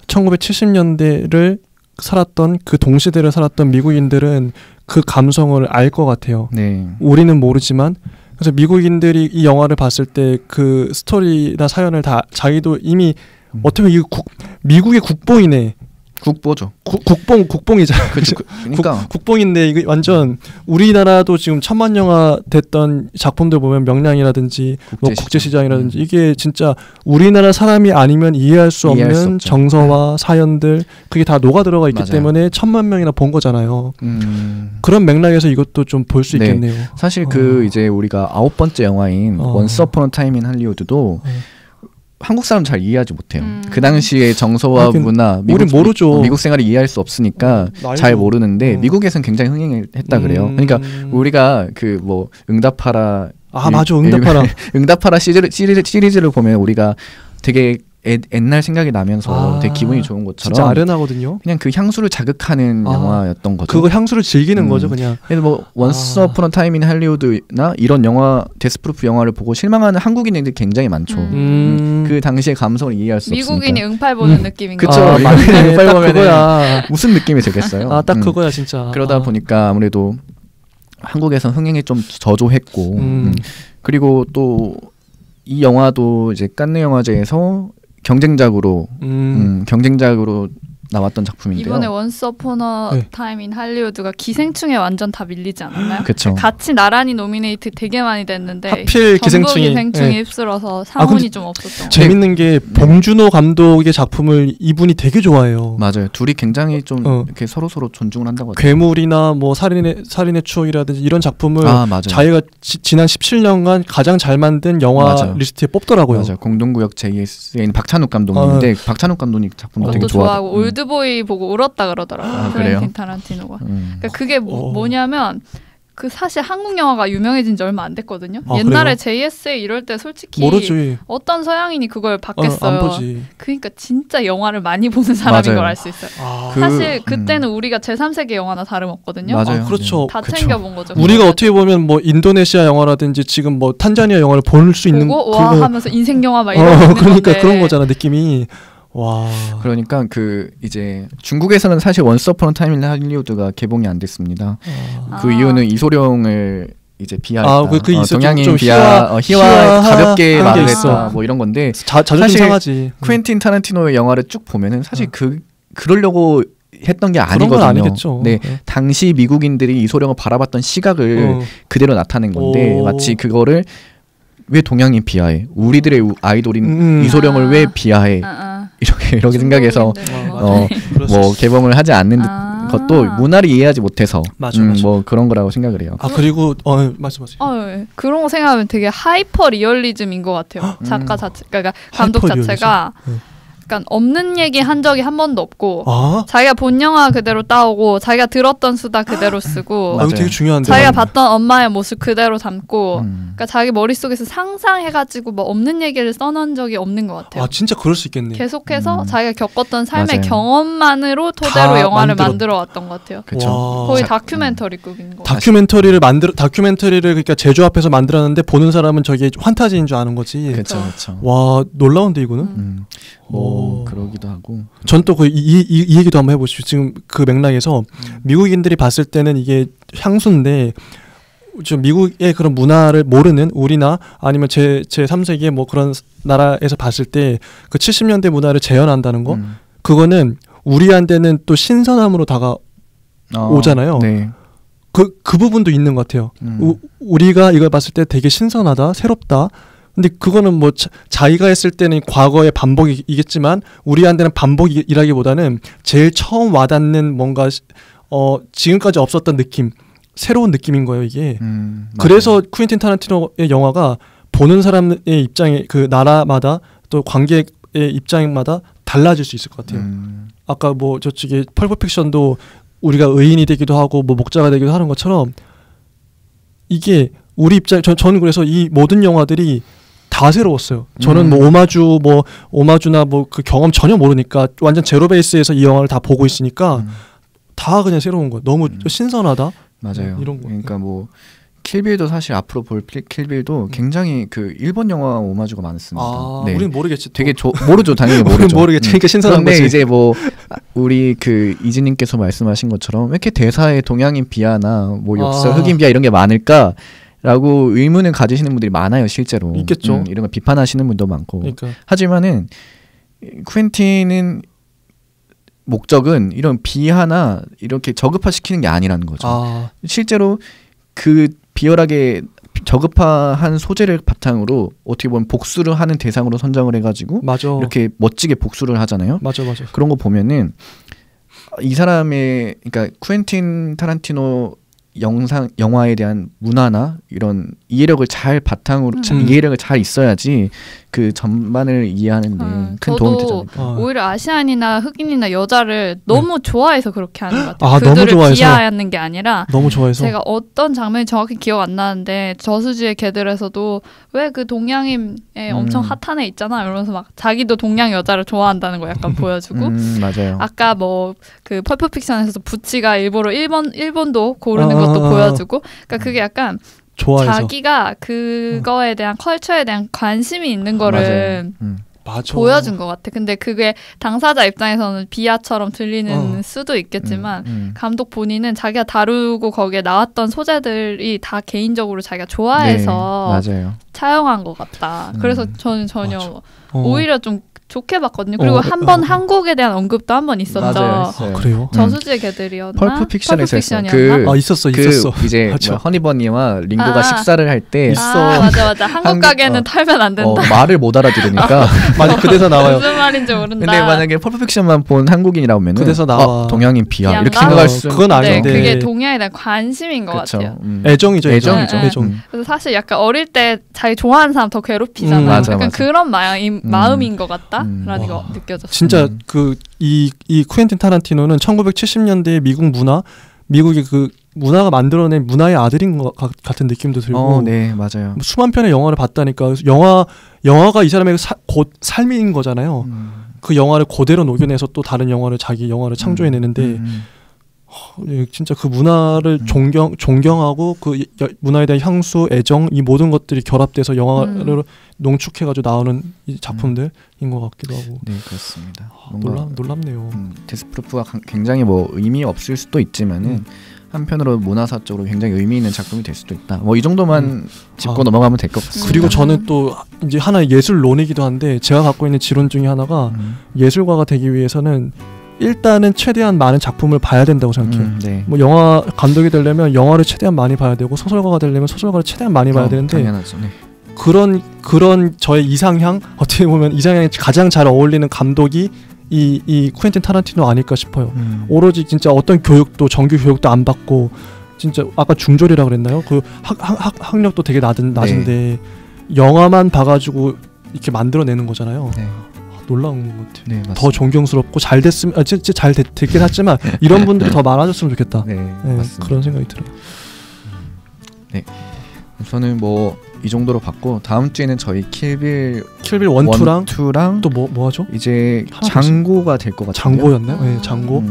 1970년대를 살았던 그 동시대를 살았던 미국인들은 그 감성을 알 것 같아요. 네. 우리는 모르지만 그래서 미국인들이 이 영화를 봤을 때 그 스토리나 사연을 다 자기도 이미 어떻게 보면 미국의 국뽕이네. 국보죠. 국뽕이잖아. 그러니까 국뽕인데 이게 완전 우리나라도 지금 천만 영화 됐던 작품들 보면 명량이라든지 국제시장이라든지 이게 진짜 우리나라 사람이 아니면 이해할 수 없는 정서와 사연들 그게 다 녹아 들어가 있기 맞아요. 때문에 1000만 명이나 본 거잖아요. 그런 맥락에서 이것도 좀 볼 수 있겠네요. 사실 그 이제 우리가 9번째 영화인 원스 어폰 어 타임 인 할리우드도 한국 사람 잘 이해하지 못해요. 그 당시의 정서와 문화, 우린 모르죠. 미국 생활을 이해할 수 없으니까 잘 모르는데 미국에서는 굉장히 흥행했다 그래요. 그러니까 우리가 그 뭐 응답하라 맞아 응답하라 응답하라 시리즈를 보면 우리가 되게 옛날 생각이 나면서 되게 기분이 좋은 것처럼 진짜 아련하거든요. 그냥 그 향수를 자극하는 영화였던 거죠. 그거 향수를 즐기는 거죠, 그냥. 그래서 뭐 원스 어폰 어 타임 인 할리우드나 이런 영화 데스프루프 영화를 보고 실망하는 한국인들이 굉장히 많죠. 그 당시의 감성을 이해할 수 없으니까. 미국인이 응팔 보는 느낌인 거죠. 그렇죠. 맞네. 딱 그거야. 무슨 느낌이 들겠어요. 딱 그거야 진짜. 그러다 보니까 아무래도 한국에선 흥행이 좀 저조했고 그리고 또 이 영화도 이제 칸느 영화제에서 경쟁작으로 나왔던 작품인데요. 이번에 원스 어폰 어 타임 인 할리우드가 기생충에 완전 다 밀리지 않았나요? 그렇죠. 같이 나란히 노미네이트 되게 많이 됐는데 하필 기생충이 휩쓸어서 상훈이 좀 없었던 재밌는 게 봉준호 감독의 작품을 이분이 되게 좋아해요. 맞아요. 둘이 굉장히 좀 이렇게 서로 존중을 한다고 하더라고요. 괴물이나 뭐 살인의 추억이라든지 이런 작품을 자기가 지난 17년간 가장 잘 만든 영화 리스트에 뽑더라고요. 맞아요. 공동구역 JSA는 박찬욱 감독님인데 박찬욱 감독님 작품도 되게 좋아하고 올드보이 보고 울었다 그러더라고요. 쿠엔틴 타란티노가. 그러니까 그게 뭐냐면 그 사실 한국 영화가 유명해진 지 얼마 안 됐거든요. 아, 옛날에 그래요? JSA 이럴 때 솔직히 모르지. 어떤 서양인이 그걸 봤겠어요. 안 보지. 그러니까 진짜 영화를 많이 보는 사람인 맞아요. 걸 알 수 있어요. 아. 사실 그때는 우리가 제3세계 영화나 다름없거든요. 맞아요. 아, 그렇죠. 다 그쵸. 챙겨본 거죠. 우리가 어떻게 보면 뭐 인도네시아 영화라든지 지금 뭐 탄자니아 영화를 볼 수 있는 보고 와 하면서 인생 영화 막 이런 거 그러니까 그런 거잖아 느낌이. 와. 그러니까 그 이제 중국에서는 사실 원스 어폰 타임 인 할리우드가 개봉이 안 됐습니다. 그 이유는 이소룡을 이제 비하했다. 그 동양인 좀 희화 가볍게 말을 있어. 했다. 뭐 이런 건데 자존심 사실 상하지. 쿠엔틴 타란티노의 영화를 쭉 보면은 사실 그러려고 했던 게 그런 건 아니거든요. 아니겠죠. 네, 당시 미국인들이 이소룡을 바라봤던 시각을 그대로 나타낸 건데 마치 그거를 왜 동양인 비하해? 우리들의 아이돌인 이소룡을 왜 비하해? 이렇게 생각해서 뭐 개봉을 하지 않는 것도 문화를 이해하지 못해서 맞아. 뭐 그런 거라고 생각을 해요. 아 그리고 말씀하세요. 네. 그런 거 생각하면 되게 하이퍼 리얼리즘인 것 같아요. 작가 자체, 그러니까 감독 자체가. 약간 없는 얘기 한 적이 한 번도 없고 자기가 본 영화 그대로 따오고 자기가 들었던 수다 그대로 쓰고 이거 되게 중요한데 자기가 봤던 엄마의 모습 그대로 담고 그러니까 자기 머릿속에서 상상해가지고 뭐 없는 얘기를 써놓은 적이 없는 것 같아요. 아 진짜 그럴 수 있겠네. 계속해서 자기가 겪었던 삶의 맞아요. 경험만으로 토대로 영화를 만들어 왔던 것 같아요. 그쵸. 거의 다큐멘터리급인 거. 다큐멘터리를 그러니까 제조합해서 만들었는데 보는 사람은 저게 환타지인 줄 아는 거지. 그렇죠. 와 놀라운데 이거는. 뭐 그러기도 하고. 전 또 이 얘기도 한번 해보시죠. 지금 그 맥락에서 미국인들이 봤을 때는 이게 향수인데 좀 미국의 그런 문화를 모르는 우리나 아니면 제 3세계 뭐 그런 나라에서 봤을 때 그 70년대 문화를 재현한다는 거 그거는 우리한테는 또 신선함으로 다가오잖아요. 네. 그 부분도 있는 것 같아요. 우리가 이걸 봤을 때 되게 신선하다, 새롭다. 근데 그거는 뭐 자기가 했을 때는 과거의 반복이겠지만 우리한테는 반복이라기보다는 제일 처음 와닿는 뭔가 지금까지 없었던 느낌, 새로운 느낌인 거예요 이게. 그래서 쿠엔틴 타란티노의 영화가 보는 사람의 입장에 그 나라마다 또 관객의 입장마다 달라질 수 있을 것 같아요. 아까 뭐 저쪽에 펄프 픽션도 우리가 의인이 되기도 하고 뭐 목자가 되기도 하는 것처럼 이게 우리 입장 저는 그래서 이 모든 영화들이 다 새로웠어요. 저는 뭐 오마주나 뭐 그 경험 전혀 모르니까 완전 제로 베이스에서 이 영화를 다 보고 있으니까 다 그냥 새로운 거예요. 너무 신선하다. 맞아요. 이런 거. 그러니까 뭐 킬빌도 사실 앞으로 볼 킬빌도 굉장히 그 일본 영화 오마주가 많습니다. 네. 우리는 모르겠지. 되게 모르죠. 당연히 모르죠. 모르겠지. 그러니까 신선한 거지. 근데 이제 뭐 우리 그 이진님께서 말씀하신 것처럼 왜 이렇게 대사에 동양인 비하나 뭐 역사 흑인 비하 이런 게 많을까? 라고 의문을 가지시는 분들이 많아요. 실제로. 있겠죠. 이런 거 비판하시는 분도 많고. 그러니까. 하지만은 쿠엔틴은 목적은 이런 비하나 이렇게 저급화시키는 게 아니라는 거죠. 실제로 그 비열하게 저급화한 소재를 바탕으로 어떻게 보면 복수를 하는 대상으로 선정을 해가지고 이렇게 멋지게 복수를 하잖아요. 맞아. 그런 거 보면은 이 사람의 그러니까 쿠엔틴 타란티노 영화에 대한 문화나 이런 이해력을 잘 바탕으로 이해력을 잘 있어야지 그 전반을 이해하는데 큰 도움이 되지 않을까. 오히려 아시안이나 흑인이나 여자를 너무 좋아해서 그렇게 하는 것 같아요. 그들을 너무 좋아해서. 비하하는 게 아니라 너무 좋아해서 제가 어떤 장면이 정확히 기억 안 나는데 저수지의 개들에서도 왜 그 동양인에 엄청 핫한 애 있잖아 이러면서 막 자기도 동양 여자를 좋아한다는 거 약간 보여주고 맞아요. 아까 뭐 그 펄프 픽션에서도 부치가 일부러 일본도 고르는 것도 보여주고 그러니까 그게 약간 좋아해서. 자기가 그거에 대한 컬처에 대한 관심이 있는 거를 보여준 것 같아. 근데 그게 당사자 입장에서는 비하처럼 들리는 수도 있겠지만 감독 본인은 자기가 다루고 거기에 나왔던 소재들이 다 개인적으로 자기가 좋아해서 차용한 것 같다. 그래서 저는 전혀 오히려 좀 좋게 봤거든요. 그리고 한 번 한국에 대한 언급도 한 번 있었죠. 맞아요. 그래요? 저수지의 개들이었나? 펄프 픽션에서 있었어. 이제 뭐 허니버니와 링고가 식사를 할 때 맞아. 한국 가게는 털면 안 된다. 말을 못 알아들으니까 맞아. 그 대사 나와요. 무슨 말인지 모른다. 근데 만약에 펄프 픽션만 본 한국인이라면은 그 대사 나와. 동양인 비하 이렇게 생각할 수 그건 아닌데. 그게 동양에 대한 관심인 것 같아요. 애정이죠. 애정. 그래서 사실 약간 어릴 때 자기 좋아하는 사람 더 괴롭히잖아요. 맞아. 그런 마음인 것 같다. 라는 거 느껴졌어요. 진짜 이 쿠엔틴 타란티노는 1970년대 미국 문화, 미국의 그 문화가 만들어낸 문화의 아들인 것 같은 느낌도 들고. 네, 맞아요. 수만 편의 영화를 봤다니까. 영화가 이 사람의 곧 삶인 거잖아요. 그 영화를 그대로 녹여내서 또 다른 영화를 자기 영화를 창조해내는데 진짜 그 문화를 존경하고 그 문화에 대한 향수, 애정 이 모든 것들이 결합돼서 영화를 농축해가지고 나오는 이 작품들인 것 같기도 하고. 네, 그렇습니다. 놀랍네요. 데스프루프가 굉장히 뭐 의미 없을 수도 있지만은 한편으로 문화사적으로 굉장히 의미 있는 작품이 될 수도 있다. 뭐 이 정도만 짚고 넘어가면 될 것 같습니다. 그리고 저는 또 이제 하나의 예술론이기도 한데 제가 갖고 있는 지론 중에 하나가 예술가가 되기 위해서는 일단은 최대한 많은 작품을 봐야 된다고 생각해요. 네. 뭐 영화 감독이 되려면 영화를 최대한 많이 봐야 되고 소설가가 되려면 소설가를 최대한 많이 봐야 되는데 당연하죠. 네. 그런 저의 이상향 어떻게 보면 이상향이 가장 잘 어울리는 감독이 이 쿠엔틴 타란티노 아닐까 싶어요. 오로지 진짜 어떤 교육도 정규 교육도 안 받고 진짜 아까 중졸이라 그랬나요? 그 학력도 되게 낮은데 네. 영화만 봐가지고 이렇게 만들어내는 거잖아요. 네. 놀라운 것 같아요. 네, 더 존경스럽고 잘 됐으면 진짜 잘 됐긴 하지만 이런 분들이 더 많아졌으면 좋겠다. 네, 맞습니다. 그런 생각이 들어요. 네, 저는 뭐 이 정도로 봤고 다음 주에는 저희 킬빌 1, 2랑 또 뭐 하죠? 이제 장고가 될 것 같아요. 장고였나요? 네, 장고.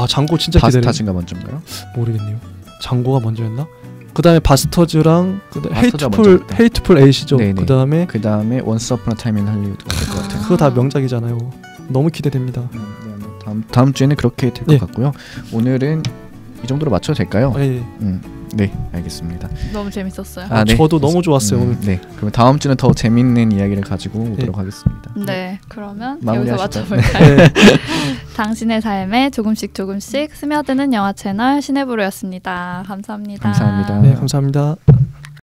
장고 진짜 기대돼요. 바스타즈가 먼저인가요? 모르겠네요. 장고가 먼저였나? 그다음에 바스터즈랑 바스터즈가 헤이트풀 에이시죠. 그다음에 원스 어폰 어 타임 인 할리우드가 될 것 같아요. 그거 다 명작이잖아요. 너무 기대됩니다. 다음 주에는 그렇게 될 것 같고요. 오늘은 이 정도로 맞춰도 될까요? 네, 알겠습니다. 너무 재밌었어요. 네. 저도 너무 좋았어요. 오늘. 네, 그럼 다음 주는 더 재밌는 이야기를 가지고 오도록 하겠습니다. 네, 그러면 마무리하시죠. 여기서 맞춰볼까요? 당신의 삶에 조금씩 스며드는 영화 채널 시네브로였습니다. 감사합니다. 감사합니다. 네, 감사합니다.